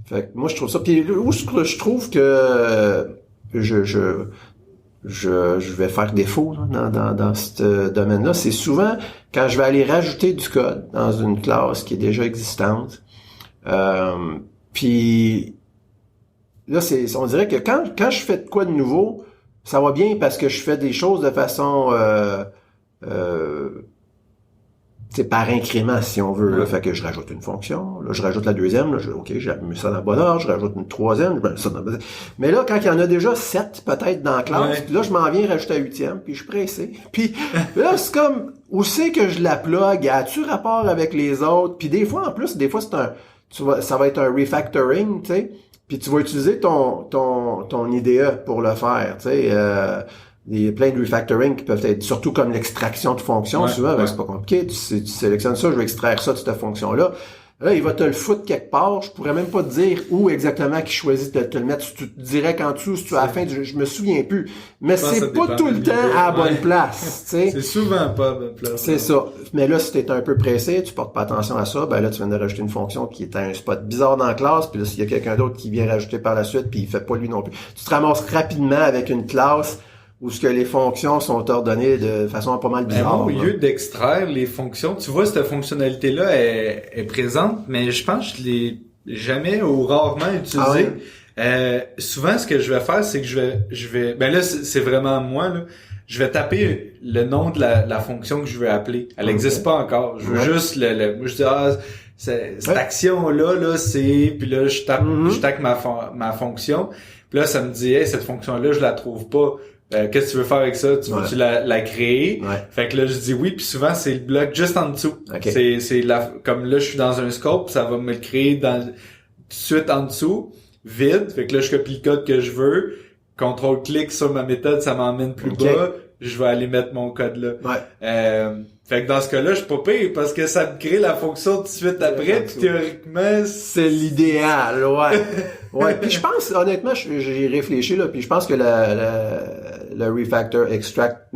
[SPEAKER 1] Fait que moi, je trouve ça. Puis où je trouve que je vais faire défaut là, dans ce domaine-là, c'est souvent quand je vais aller rajouter du code dans une classe qui est déjà existante. Puis là, on dirait que quand je fais de quoi de nouveau, ça va bien parce que je fais des choses de façon c'est par incrément, si on veut. Là, fait que je rajoute une fonction, là, je rajoute la deuxième, là, j'ai mis ça dans le bon ordre, je rajoute une troisième, je mets ça dans le bon ordre. Mais là, quand il y en a déjà 7 peut-être dans la classe, puis là, je m'en viens rajouter la 8e, puis je suis pressé. Puis là, c'est comme, où c'est que je la plug? As-tu rapport avec les autres? Puis des fois, en plus, ça va être un refactoring, tu sais, puis tu vas utiliser ton IDE pour le faire, tu sais, il y a plein de refactoring qui peuvent être, surtout comme l'extraction de fonctions, souvent, c'est pas compliqué, tu sélectionnes ça, je vais extraire ça de cette fonction-là. Là, il va te le foutre quelque part. Je pourrais même pas te dire où exactement qu'il choisit de te le mettre. Tu te dirais qu'en dessous, si tu as la fin, je me souviens plus. Mais c'est pas tout le temps à la bonne place, tu sais.
[SPEAKER 2] C'est souvent pas à la bonne place.
[SPEAKER 1] C'est ça. Mais là, si t'es un peu pressé, tu portes pas attention à ça, ben là, tu viens de rajouter une fonction qui est à un spot bizarre dans la classe, puis là, s'il y a quelqu'un d'autre qui vient rajouter par la suite, puis il fait pas lui non plus. Tu te ramasses rapidement avec une classe où ce que les fonctions sont ordonnées de façon pas mal bizarre.
[SPEAKER 2] Au lieu d'extraire les fonctions, tu vois, cette fonctionnalité-là est présente, mais je pense que je l'ai jamais ou rarement utilisée. Ah ouais? Souvent, ce que je vais faire, c'est que je vais, ben là, c'est vraiment moi, là. Je vais taper le nom de la fonction que je veux appeler. Elle n'existe pas encore. Je veux juste moi, je dis, cette action-là, c'est, puis là, je tape ma fonction. Puis là, ça me dit, hey, cette fonction-là, je la trouve pas. Qu'est-ce que tu veux faire avec ça? Tu veux-tu la créer? Fait que là, je dis oui, puis souvent, c'est le bloc juste en dessous. Okay. Comme là, je suis dans un scope, ça va me le créer tout de suite en dessous, vide. Fait que là, je copie le code que je veux. CTRL-clic sur ma méthode, ça m'emmène plus bas. Je vais aller mettre mon code là. Fait que dans ce cas-là, je suis pas pire parce que ça me crée la fonction tout de suite après. Puis théoriquement,
[SPEAKER 1] c'est l'idéal, ouais. Puis je pense, honnêtement, j'ai réfléchi là, puis je pense que le refactor extract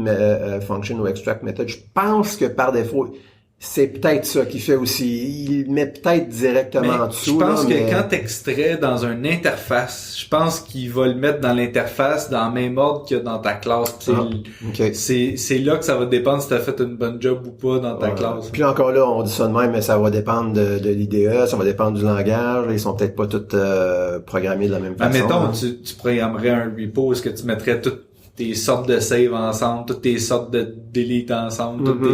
[SPEAKER 1] function ou extract method, je pense que par défaut, c'est peut-être ça qu'il fait aussi. Il met peut-être directement en dessous.
[SPEAKER 2] Je pense que quand t'extrais dans une interface, je pense qu'il va le mettre dans l'interface dans le même ordre que dans ta classe. C'est là que ça va dépendre si t'as fait une bonne job ou pas dans ta classe.
[SPEAKER 1] Puis encore là, on dit ça de même, mais ça va dépendre de l'IDE, ça va dépendre du langage. Ils sont peut-être pas tous programmés de la même façon.
[SPEAKER 2] Mettons, tu programmerais un repo, est-ce que tu mettrais toutes tes sortes de save ensemble, toutes tes sortes de delete ensemble, toutes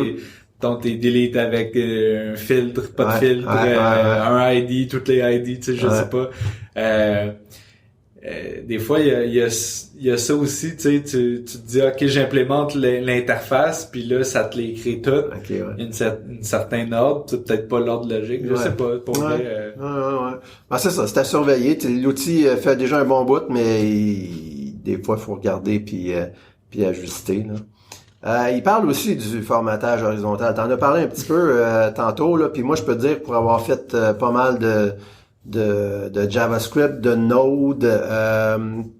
[SPEAKER 2] tes delete avec un filtre, pas de filtre, un ID, toutes les ID, tu sais, je sais pas. Des fois, il y a ça aussi, tu sais, tu te dis, ok, j'implémente l'interface, puis là, ça te les crée toutes.
[SPEAKER 1] Okay,
[SPEAKER 2] une certaine ordre, c'est peut-être pas l'ordre logique, je sais pas. Pour vrai,
[SPEAKER 1] Ben, c'est ça, c'est à surveiller. L'outil fait déjà un bon bout, mais des fois, il faut regarder puis ajuster, là. Il parle aussi du formatage horizontal. T'en as parlé un petit peu tantôt, là, puis moi je peux te dire pour avoir fait pas mal de JavaScript, de Node,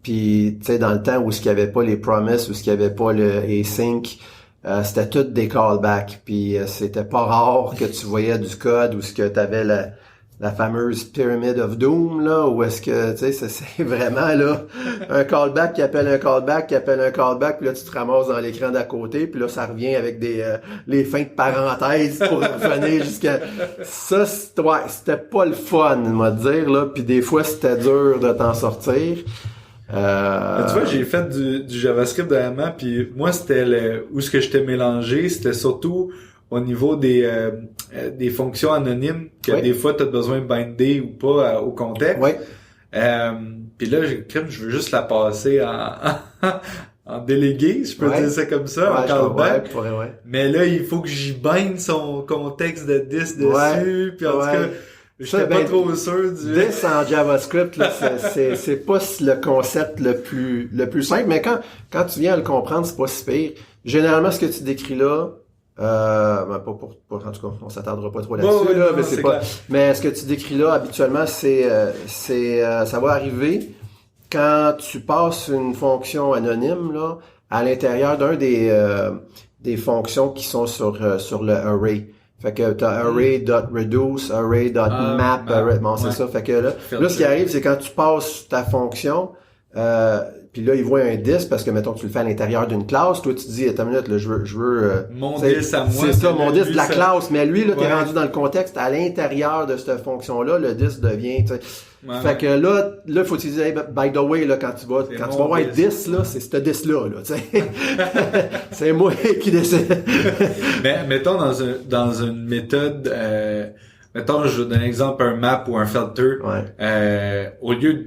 [SPEAKER 1] puis tu sais dans le temps où il y avait pas les promises, où il y avait pas le async, c'était tout des callbacks, puis c'était pas rare que tu voyais du code où ce que t'avais la fameuse Pyramid of Doom, là, où est-ce que, tu sais, c'est vraiment, là, un callback qui appelle un callback, puis là, tu te ramasses dans l'écran d'à côté, puis là, ça revient avec les fins de parenthèses pour revenir jusqu'à... Ça, c'était pas le fun, on va dire, là, puis des fois, c'était dur de t'en sortir.
[SPEAKER 2] Tu vois, j'ai fait du JavaScript dernièrement, puis moi, c'était où ce que j'étais mélangé, c'était surtout au niveau des fonctions anonymes que des fois tu as besoin de binder ou pas au contexte. Puis là, je veux juste la passer en délégué, je peux dire ça comme ça, en callback. Mais là, il faut que j'y binde son contexte de 10 dessus, puis en tout cas, j'étais pas trop sûr du...
[SPEAKER 1] 10 en JavaScript, là, c'est pas le concept le plus simple, mais quand tu viens à le comprendre, c'est pas si pire. Généralement, ce que tu décris là, pas en tout cas, on s'attardera pas trop là-dessus, là, mais c'est pas. Clair. Mais ce que tu décris là, habituellement, ça va arriver quand tu passes une fonction anonyme là à l'intérieur d'un des fonctions qui sont sur le array. Fait que t'as array.reduce, array.map, bon, c'est ça. Fait que là, ce qui arrive, c'est quand tu passes ta fonction, puis là, il voit un 10 parce que, mettons, tu le fais à l'intérieur d'une classe. Toi, tu te dis, attends une minute, là, je veux
[SPEAKER 2] mon 10 à moi.
[SPEAKER 1] C'est ça, mon 10 de la classe. Mais lui, là, t'es rendu dans le contexte, à l'intérieur de cette fonction-là, le 10 devient, tu sais. Fait que là, faut utiliser, hey, by the way, là, quand tu vas voir 10, là, c'est ce 10-là, là, tu sais. C'est moi qui décide.
[SPEAKER 2] Mais, mettons, dans une méthode, mettons, je donne un exemple, un map ou un filter, au lieu de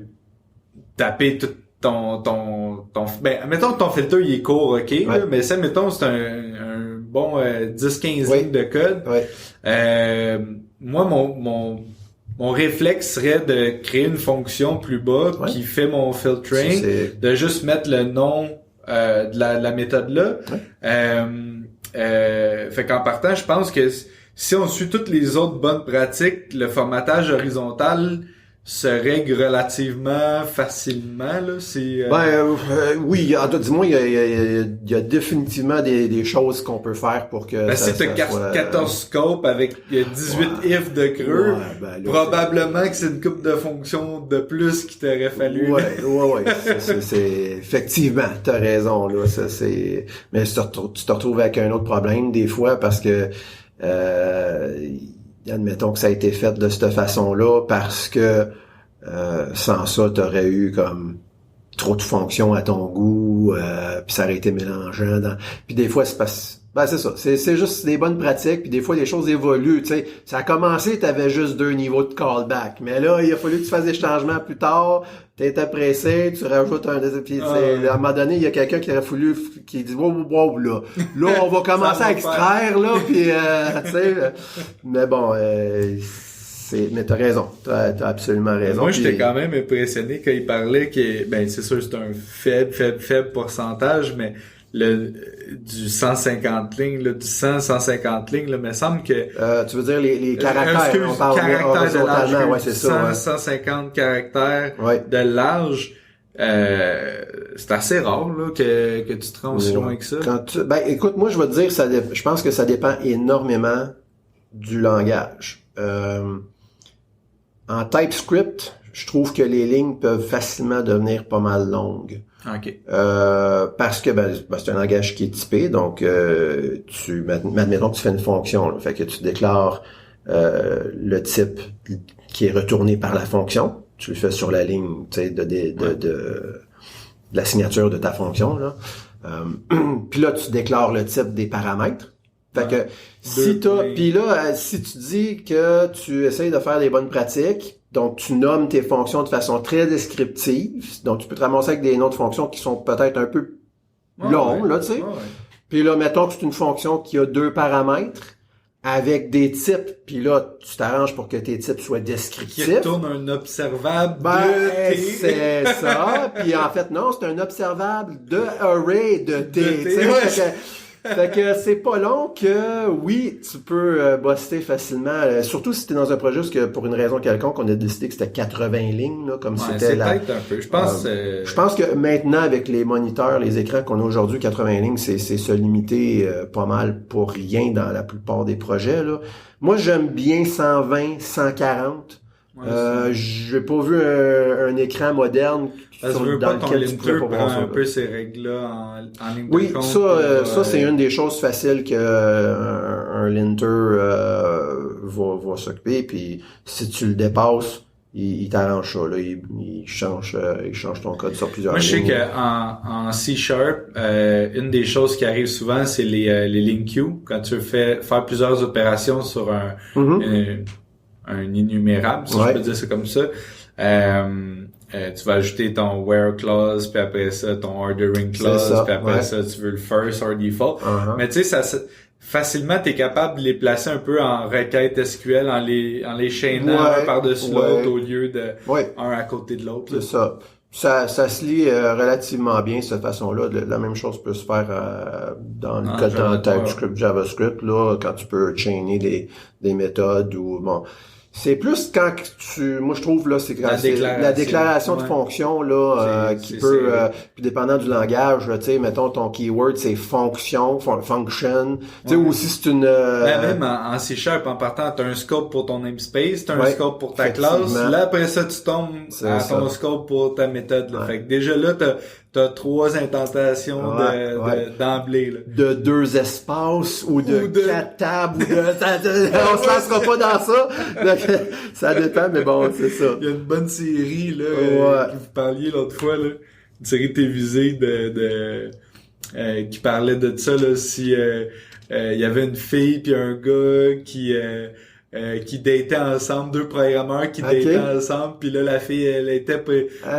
[SPEAKER 2] taper tout mettons que ton filter il est court, ok, là, mais ça, mettons, c'est un bon 10-15 lignes de code. Moi, mon réflexe serait de créer une fonction plus bas qui fait mon filtering, de juste mettre le nom de la méthode là. Fait qu'en partant, je pense que si on suit toutes les autres bonnes pratiques, le formatage horizontal se règle relativement facilement, là. C'est,
[SPEAKER 1] oui, dis-moi, il y a définitivement des choses qu'on peut faire pour que
[SPEAKER 2] si t'as 14 scopes avec 18 ifs de creux, là, probablement que c'est une couple de fonctions de plus qu'il t'aurait fallu.
[SPEAKER 1] Ouais. c'est effectivement, t'as raison, là. Mais tu te retrouves avec un autre problème, des fois, parce que, admettons que ça a été fait de cette façon-là parce que sans ça, t'aurais eu comme trop de fonctions à ton goût, puis ça aurait été mélangeant. Puis des fois, c'est ça. C'est juste des bonnes pratiques, puis des fois, les choses évoluent. Tu sais, ça a commencé, t'avais juste 2 niveaux de callback. Mais là, il a fallu que tu fasses des changements plus tard. T'étais pressé, tu rajoutes un puis à un moment donné, il y a quelqu'un qui aurait voulu qui dit wow, là on va commencer à extraire là, puis tu sais. Mais bon, mais t'as raison, t'as absolument raison.
[SPEAKER 2] Moi, j'étais quand même impressionné quand il parlait que, c'est sûr, c'est un faible pourcentage, mais du 150 lignes, là, du 150 lignes, là, me semble que...
[SPEAKER 1] tu veux dire les caractères, on parle
[SPEAKER 2] caractères de large,
[SPEAKER 1] ouais, c'est
[SPEAKER 2] 150 caractères de large, c'est assez rare, là, que tu te rends aussi loin que ça.
[SPEAKER 1] Écoute, moi, je vais te dire, je pense que ça dépend énormément du langage. En TypeScript, je trouve que les lignes peuvent facilement devenir pas mal longues.
[SPEAKER 2] OK.
[SPEAKER 1] Parce que c'est un langage qui est typé, donc admettons que tu fais une fonction, là, fait que tu déclares le type qui est retourné par la fonction, tu le fais sur la ligne, tu sais, de la signature de ta fonction, là. Puis là, tu déclares le type des paramètres. Fait que puis là, si tu dis que tu essayes de faire des bonnes pratiques, donc tu nommes tes fonctions de façon très descriptive, donc tu peux te ramasser avec des noms de fonctions qui sont peut-être un peu longs, là, tu sais. Puis là, mettons que c'est une fonction qui a 2 paramètres avec des types, puis là, tu t'arranges pour que tes types soient descriptifs.
[SPEAKER 2] Qui retourne un observable
[SPEAKER 1] de T. C'est ça. Puis en fait, non, c'est un observable de array de T. Fait que c'est pas long que, oui, tu peux buster facilement, surtout si t'es dans un projet où, pour une raison quelconque, on a décidé que c'était 80 lignes, là, comme c'était
[SPEAKER 2] c'est peut-être un peu. Je
[SPEAKER 1] pense que maintenant, avec les moniteurs, les écrans qu'on a aujourd'hui, 80 lignes, c'est se limiter pas mal pour rien dans la plupart des projets, là. Moi, j'aime bien 120, 140. J'ai pas vu un écran moderne
[SPEAKER 2] dans lequel tu pourrais pas prendre un peu ces règles-là en ligne de compte.
[SPEAKER 1] Ça c'est une des choses faciles que un linter va s'occuper. Puis si tu le dépasses, il t'arrange ça. Là, il change ton code sur plusieurs lignes.
[SPEAKER 2] Moi, je sais qu'en C#, une des choses qui arrive souvent, c'est les link queues. Quand tu veux faire plusieurs opérations sur un innumérable, si je peux dire ça comme ça. Tu vas ajouter ton where clause, puis après ça, ton ordering clause, puis après ça, tu veux le first or default. Mais tu sais, facilement, t'es capable de les placer un peu en requête SQL, en les chaînant un par-dessus l'autre au lieu de un à côté de l'autre.
[SPEAKER 1] C'est ça. Ça se lit relativement bien de cette façon-là. La même chose peut se faire dans le code dans TypeScript, JavaScript, là, quand tu peux chaîner des méthodes ou bon. C'est plus quand moi je trouve là, c'est la déclaration de fonction là qui peut puis dépendant du langage, tu sais, mettons ton keyword c'est fonction, function, tu sais, ou si c'est une
[SPEAKER 2] même en C# en partant, t'as un scope pour ton namespace, t'as un scope pour ta classe, là après ça tu tombes à ton scope pour ta méthode là. Fait que déjà là t'as 3 intentations d'emblée là.
[SPEAKER 1] De 2 espaces ou de 4 tables ou on se lancera pas dans ça. Ça dépend, mais bon, c'est ça.
[SPEAKER 2] Il y a une bonne série là que vous parliez l'autre fois là, une série télévisée qui parlait de ça là, si il y avait une fille puis un gars qui dataient ensemble, 2 programmeurs qui dataient ensemble, puis là la fille elle était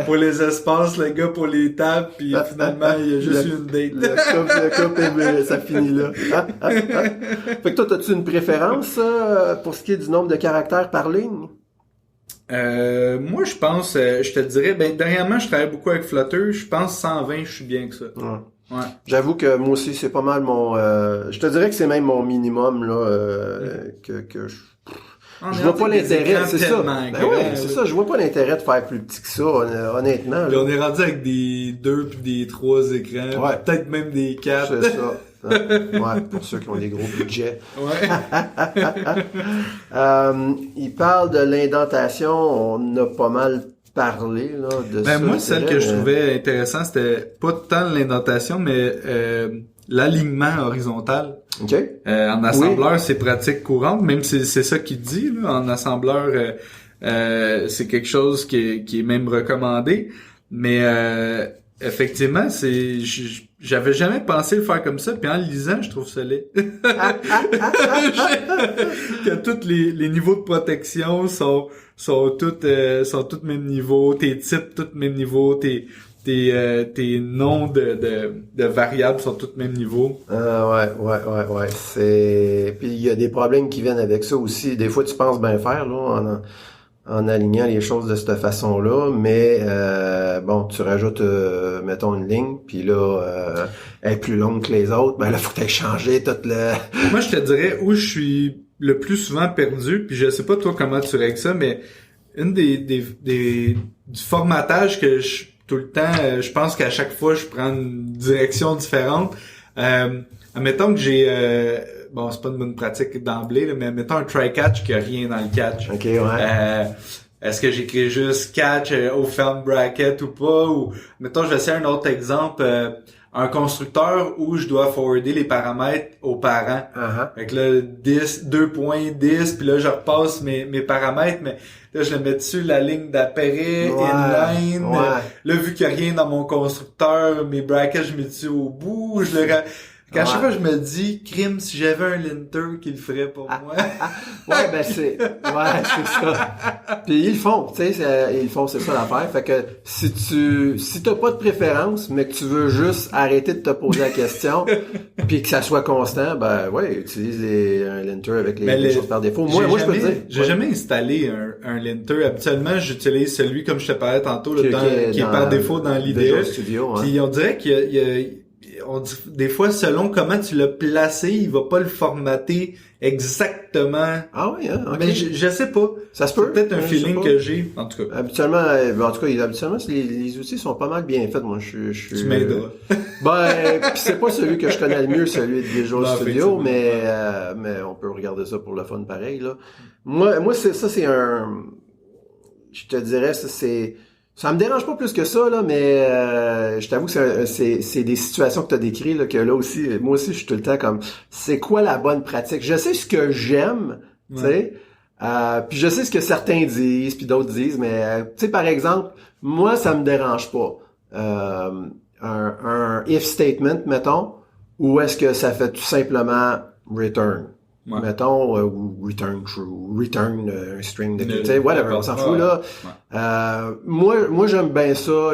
[SPEAKER 2] pour les espaces, le gars pour les tables, puis finalement il y a juste une date.
[SPEAKER 1] Le couple, ça finit là. Fait que toi, as-tu une préférence pour ce qui est du nombre de caractères par ligne?
[SPEAKER 2] Moi, je pense, je te dirais, dernièrement, je travaille beaucoup avec Flutter. Je pense 120, je suis bien que ça.
[SPEAKER 1] Ouais.
[SPEAKER 2] Ouais.
[SPEAKER 1] J'avoue que moi aussi, c'est pas mal mon... je te dirais que c'est même mon minimum, là, que je vois pas l'intérêt, c'est ça. C'est ça, je vois pas l'intérêt de faire plus petit que ça, honnêtement.
[SPEAKER 2] Puis on est rendu avec des 2 puis des 3 écrans, peut-être même des 4.
[SPEAKER 1] C'est ça. Ouais, pour ceux qui ont des gros budgets.
[SPEAKER 2] Ouais.
[SPEAKER 1] Il parle de l'indentation, on a pas mal parlé là de ça.
[SPEAKER 2] Moi, celle que je trouvais intéressant, c'était pas tant l'indentation, mais l'alignement horizontal.
[SPEAKER 1] OK.
[SPEAKER 2] En assembleur, c'est pratique courante, même c'est ça qu'il dit là, en assembleur, c'est quelque chose qui est même recommandé, mais effectivement, j'avais jamais pensé le faire comme ça, puis en le lisant, je trouve ça laid. Que tous les niveaux de protection sont tous même niveau, tes types tous même niveau, tes noms de variables sont tous même niveau.
[SPEAKER 1] Ouais. Puis il y a des problèmes qui viennent avec ça aussi. Des fois, tu penses bien faire là en alignant les choses de cette façon-là, mais tu rajoutes mettons une ligne, puis là elle est plus longue que les autres, là faut que tu aies changé toute le...
[SPEAKER 2] Moi, je te dirais où je suis le plus souvent perdu, puis je sais pas toi comment tu règles ça, mais une du formatage que tout le temps, je pense qu'à chaque fois je prends une direction différente. Admettons que j'ai c'est pas une bonne pratique d'emblée, là, mais mettons un try-catch qui a rien dans le catch.
[SPEAKER 1] OK, ouais.
[SPEAKER 2] Est-ce que j'écris juste catch au ferme bracket ou pas? Ou mettons, je vais essayer un autre exemple. Un constructeur où je dois forwarder les paramètres aux parents. Fait que là, 2.10, puis là, je repasse mes paramètres, mais là, je le mets dessus la ligne d'après, inline. Là, vu qu'il n'y a rien dans mon constructeur, mes brackets, je mets dessus au bout, à chaque fois, je me dis, crime, si j'avais un linter qui le ferait pour moi.
[SPEAKER 1] c'est ça. Puis ils le font, tu sais, c'est ça l'affaire. Fait que si t'as pas de préférence, mais que tu veux juste arrêter de te poser la question, puis que ça soit constant, utilise un linter avec les choses par défaut. Moi, je peux te dire.
[SPEAKER 2] J'ai jamais installé un linter. Habituellement, j'utilise celui, comme je te parlais tantôt, là, qui est par défaut dans l'IDE. Puis on dirait des fois, selon comment tu l'as placé, il va pas le formater exactement.
[SPEAKER 1] Ah oui, hein? Okay.
[SPEAKER 2] Mais je sais pas.
[SPEAKER 1] Ça se peut.
[SPEAKER 2] C'est peut-être un feeling que j'ai, en tout cas.
[SPEAKER 1] Habituellement, les outils sont pas mal bien faits. Moi, je suis.
[SPEAKER 2] Tu m'aideras.
[SPEAKER 1] Pis c'est pas celui que je connais le mieux, celui de Visual Studio, mais on peut regarder ça pour le fun pareil, là. Moi, c'est je te dirais, ça me dérange pas plus que ça, là, mais je t'avoue que c'est des situations que tu as décrites, là, que là aussi, moi aussi, je suis tout le temps comme, c'est quoi la bonne pratique? Je sais ce que j'aime, tu sais, puis je sais ce que certains disent, puis d'autres disent, mais tu sais, par exemple, moi, ça me dérange pas. Un if statement, mettons, ou est-ce que ça fait tout simplement return?
[SPEAKER 2] Ouais.
[SPEAKER 1] Mettons, ou return true, return un string de, tu sais, whatever, on s'en fout, là. Ouais. Moi, j'aime bien ça,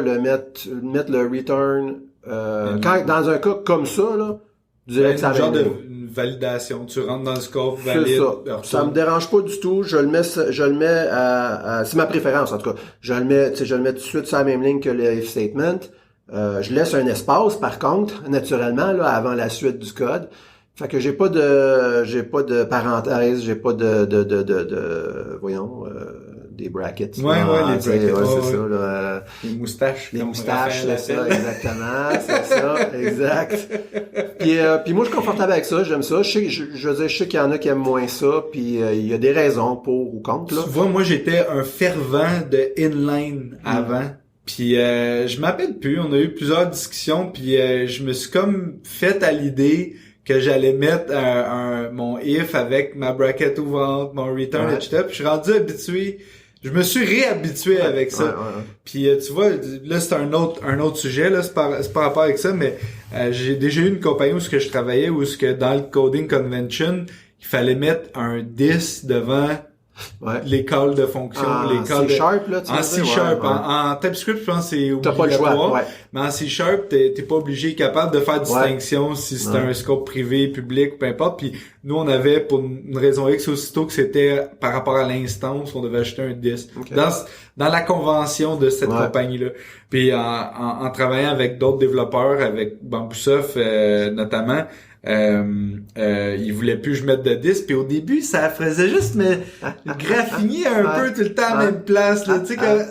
[SPEAKER 1] mettre le return, quand, dans un cas comme ça, là, je dirais que ça va
[SPEAKER 2] une validation. Tu rentres dans le scope, valide.
[SPEAKER 1] C'est ça. Ça me dérange pas du tout. Je le mets à c'est ma préférence, en tout cas. Je le mets tout de suite sur la même ligne que le if statement. Je laisse un espace, par contre, naturellement, là, avant la suite du code. Fait que j'ai pas de parenthèse, j'ai pas des brackets.
[SPEAKER 2] Les brackets.
[SPEAKER 1] C'est ça, là.
[SPEAKER 2] Les moustaches.
[SPEAKER 1] Les moustaches, c'est ça, exactement. C'est ça, exact. Puis moi, je suis confortable avec ça, j'aime ça. Je sais qu'il y en a qui aiment moins ça, puis il y a des raisons pour ou contre, là.
[SPEAKER 2] Tu vois, moi, j'étais un fervent de inline avant. Puis je m'appelle plus, on a eu plusieurs discussions, puis je me suis comme fait à l'idée que j'allais mettre mon if avec ma bracket ouvrante, mon return, etc. Puis je suis rendu habitué, je me suis réhabitué avec ça. Puis tu vois, là c'est un autre sujet, là c'est par rapport avec ça, mais j'ai déjà eu une compagnie où je travaillais, où dans le coding convention, il fallait mettre un 10 devant les calls de fonction, les calls
[SPEAKER 1] en C-Sharp, là,
[SPEAKER 2] en C-Sharp. En TypeScript, je pense que c'est obligatoire.
[SPEAKER 1] T'as pas le choix,
[SPEAKER 2] mais en C-Sharp, t'es pas obligé, capable de faire distinction si c'est un scope privé, public, peu importe. Puis nous, on avait, pour une raison X, aussitôt que c'était par rapport à l'instance, on devait acheter un disque. Okay. Dans la convention de cette compagnie-là. Puis en travaillant avec d'autres développeurs, avec Bamboosoft notamment, il voulait plus que je mette de disque, puis au début ça faisait juste me graffiner un peu tout le temps à la même place là, tu sais comme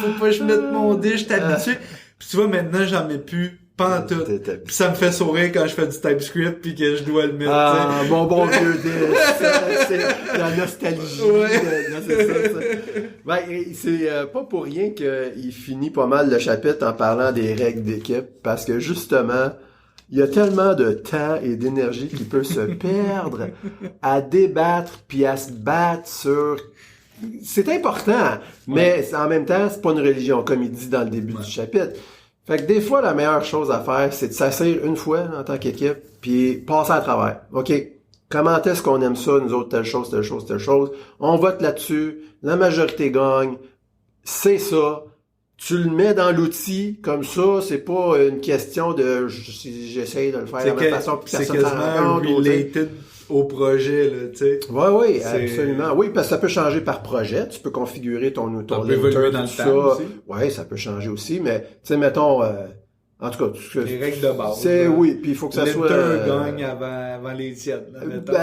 [SPEAKER 2] faut pas que je mette mon disque, je suis habitué. Puis tu vois maintenant j'en mets plus pas en tout. Puis ça me fait sourire quand je fais du TypeScript puis que je dois le mettre.
[SPEAKER 1] Bon vieux disque, c'est la nostalgie. C'est ça. Ben, c'est pas pour rien qu'il finit pas mal le chapitre en parlant des règles d'équipe, parce que justement il y a tellement de temps et d'énergie qui peut se perdre à débattre puis à se battre sur... C'est important, mais en même temps, c'est pas une religion, comme il dit dans le début du chapitre. Fait que des fois, la meilleure chose à faire, c'est de s'asseoir une fois en tant qu'équipe puis passer à travers. OK, comment est-ce qu'on aime ça, nous autres, telle chose. On vote là-dessus, la majorité gagne, c'est ça. Tu le mets dans l'outil, comme ça, c'est pas une question de si j'essaye de le faire de la même façon que
[SPEAKER 2] c'est quasiment related au projet, là, tu sais.
[SPEAKER 1] Oui, absolument. Oui, parce que ça peut changer par projet. Tu peux configurer ton linter,
[SPEAKER 2] dans le temps aussi.
[SPEAKER 1] Oui, ça peut changer aussi, mais tu sais, mettons, en tout cas,
[SPEAKER 2] les règles de base.
[SPEAKER 1] Oui, puis il faut que ça soit.
[SPEAKER 2] Gagne avant les tiennes, là, mettons.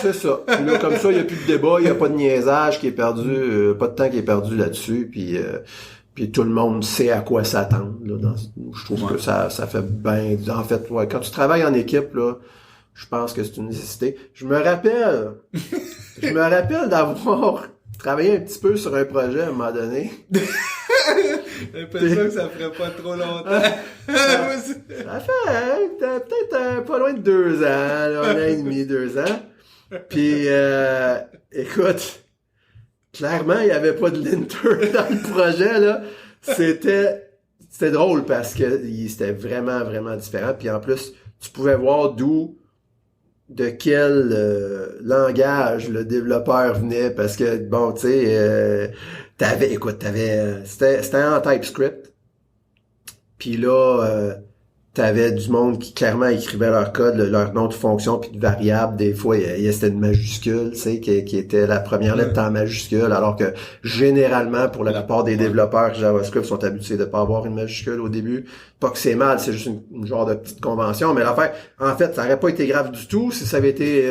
[SPEAKER 1] C'est ça. Puis là, comme ça, il y a plus de débat, il y a pas de niaisage qui est perdu, pas de temps qui est perdu là-dessus, puis tout le monde sait à quoi s'attendre. Je trouve que ça fait bien. En fait, quand tu travailles en équipe, là, je pense que c'est une nécessité. Je me rappelle d'avoir travaillé un petit peu sur un projet à un moment donné.
[SPEAKER 2] J'ai l'impression que ça ferait pas trop longtemps.
[SPEAKER 1] Ça fait peut-être pas loin de 2 ans, là, 1 an et demi, 2 ans. Puis, écoute, clairement, il y avait pas de linter dans le projet, là. C'était drôle parce que c'était vraiment, vraiment différent. Puis en plus, tu pouvais voir de quel langage le développeur venait, parce que, bon, tu sais, c'était en TypeScript. Puis là, t'avais du monde qui clairement écrivait leur code, leur nom de fonction puis de variable. Des fois, c'était une majuscule, tu sais, qui était la première lettre en majuscule, alors que généralement, pour la plupart des développeurs JavaScript sont habitués de pas avoir une majuscule au début. Pas que c'est mal, c'est juste une genre de petite convention, mais l'affaire, en fait, ça aurait pas été grave du tout si ça avait été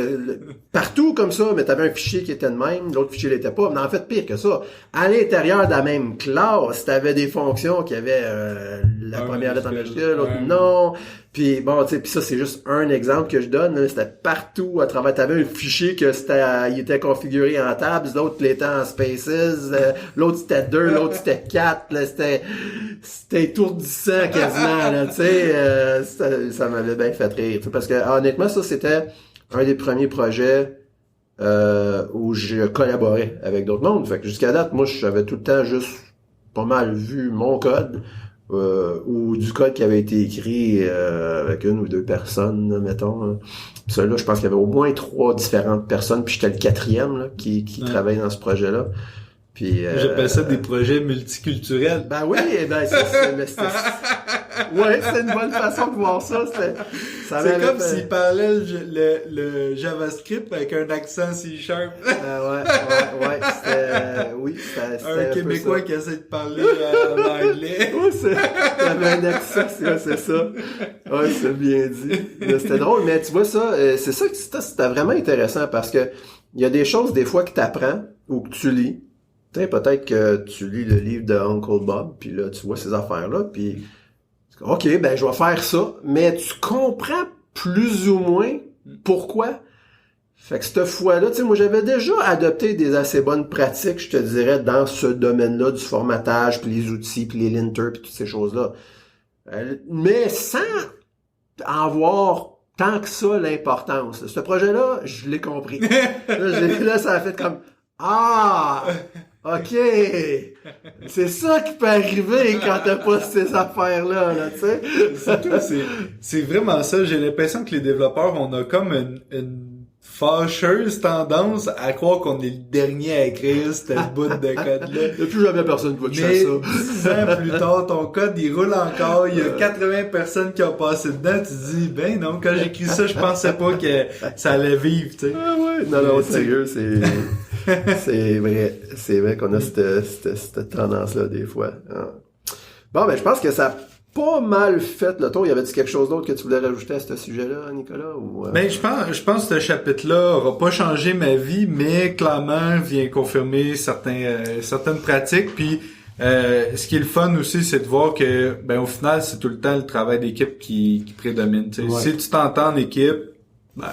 [SPEAKER 1] partout comme ça, mais t'avais un fichier qui était de même, l'autre fichier l'était pas. Mais en fait, pire que ça, à l'intérieur de la même classe, t'avais des fonctions qui avaient la première lettre en majuscule, l'autre non. Puis bon, tu sais, puis ça c'est juste un exemple que je donne, là, c'était partout à travers. T'avais un fichier que il était configuré en tabs, l'autre l'était en spaces, l'autre c'était 2, l'autre c'était 4, là, c'était étourdissant quasiment, là, tu sais, ça m'avait bien fait rire, parce que honnêtement ça c'était un des premiers projets où je collaborais avec d'autres mondes. Fait que jusqu'à date, moi j'avais tout le temps juste pas mal vu mon code. Ou du code qui avait été écrit avec 1 ou 2 personnes, là, mettons. Là. Celui-là, je pense qu'il y avait au moins 3 différentes personnes, puis j'étais le 4e là, qui travaillait dans ce projet-là. Puis
[SPEAKER 2] j'appelle ça des projets multiculturels.
[SPEAKER 1] Ben oui, c'est une bonne façon de voir ça.
[SPEAKER 2] C'est comme s'il parlait le JavaScript avec un accent C-Sharp.
[SPEAKER 1] C'était
[SPEAKER 2] un Québécois qui essaie de parler en anglais.
[SPEAKER 1] Il y avait un accent, c'est ça. Ouais, c'est bien dit. C'était drôle, mais tu vois ça, c'est ça que c'était vraiment intéressant, parce que il y a des choses des fois que t'apprends ou que tu lis. Peut-être que tu lis le livre de Uncle Bob, puis là, tu vois ces affaires-là, puis OK, ben je vais faire ça, mais tu comprends plus ou moins pourquoi. Fait que cette fois-là, tu sais, moi j'avais déjà adopté des assez bonnes pratiques, je te dirais, dans ce domaine-là du formatage, puis les outils, puis les linters, puis toutes ces choses-là. Mais sans en voir tant que ça l'importance. Ce projet-là, je l'ai compris. Là, ça a fait comme OK! C'est ça qui peut arriver quand t'as pas ces affaires-là, là, tu sais.
[SPEAKER 2] C'est vraiment ça. J'ai l'impression que les développeurs, on a comme une fâcheuse tendance à croire qu'on est le dernier à écrire ce bout de code-là.
[SPEAKER 1] Il n'y a plus jamais personne qui va toucher ça.
[SPEAKER 2] 10 ans plus tard, ton code, il roule encore. Il y a 80 personnes qui ont passé dedans. Tu te dis, ben non, quand j'ai écrit ça, je pensais pas que ça allait vivre, tu sais.
[SPEAKER 1] Ah ouais, non, sérieux, c'est vrai qu'on a cette tendance-là, des fois. Ah. Bon, ben, je pense que ça a pas mal fait le tour. Y avait-tu quelque chose d'autre que tu voulais rajouter à ce sujet-là, Nicolas? Ou,
[SPEAKER 2] Ben, je pense que ce chapitre-là aura pas changé ma vie, mais clairement vient confirmer certaines pratiques. Puis, ce qui est le fun aussi, c'est de voir que, ben, au final, c'est tout le temps le travail d'équipe qui prédomine. Ouais. Si tu t'entends en équipe, ben,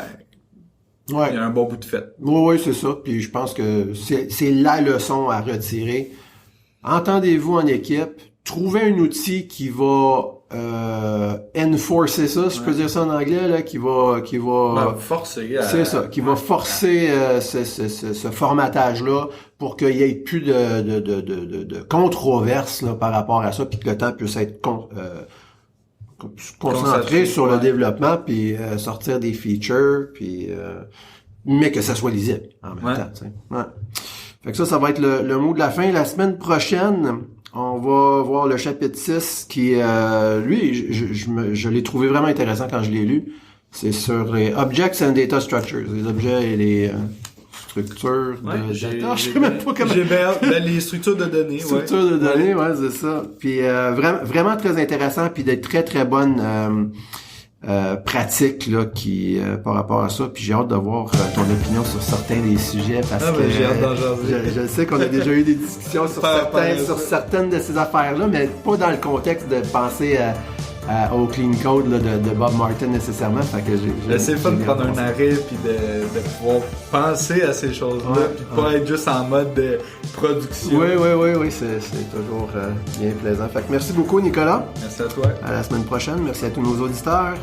[SPEAKER 2] il y a un bon bout de fait.
[SPEAKER 1] Oui, c'est ça. Puis je pense que c'est la leçon à retirer. Entendez-vous en équipe. Trouvez un outil qui va enforcer ça, si je peux dire ça en anglais, là, qui va
[SPEAKER 2] forcer.
[SPEAKER 1] C'est ça, qui va forcer ce formatage-là pour qu'il y ait plus de controverses là, par rapport à ça, puis que le temps puisse être concentré sur le développement, puis sortir des features, puis mais que ça soit lisible en même temps. T'sais. Ouais. Fait que ça va être le mot de la fin. La semaine prochaine, on va voir le chapitre 6 qui, lui, je l'ai trouvé vraiment intéressant quand je l'ai lu. C'est sur les Objects and Data Structures, les objets et les structures de data. Je sais même pas comment.
[SPEAKER 2] Les structures de données.
[SPEAKER 1] Structures de données, c'est ça. Puis vraiment très intéressant, puis des très très bonnes pratiques là qui par rapport à ça. Puis j'ai hâte de voir ton opinion sur certains des sujets parce que
[SPEAKER 2] j'ai hâte d'en jaser.
[SPEAKER 1] Je sais qu'on a déjà eu des discussions sur certaines de ces affaires-là, mais pas dans le contexte de penser au clean code là, de Bob Martin nécessairement. Fait que
[SPEAKER 2] c'est le fun de prendre un arrêt puis de pouvoir penser à ces choses-là puis pas être juste en mode de production.
[SPEAKER 1] Oui, c'est toujours bien plaisant. Fait que merci beaucoup Nicolas.
[SPEAKER 2] Merci à toi.
[SPEAKER 1] À la semaine prochaine. Merci à tous nos auditeurs.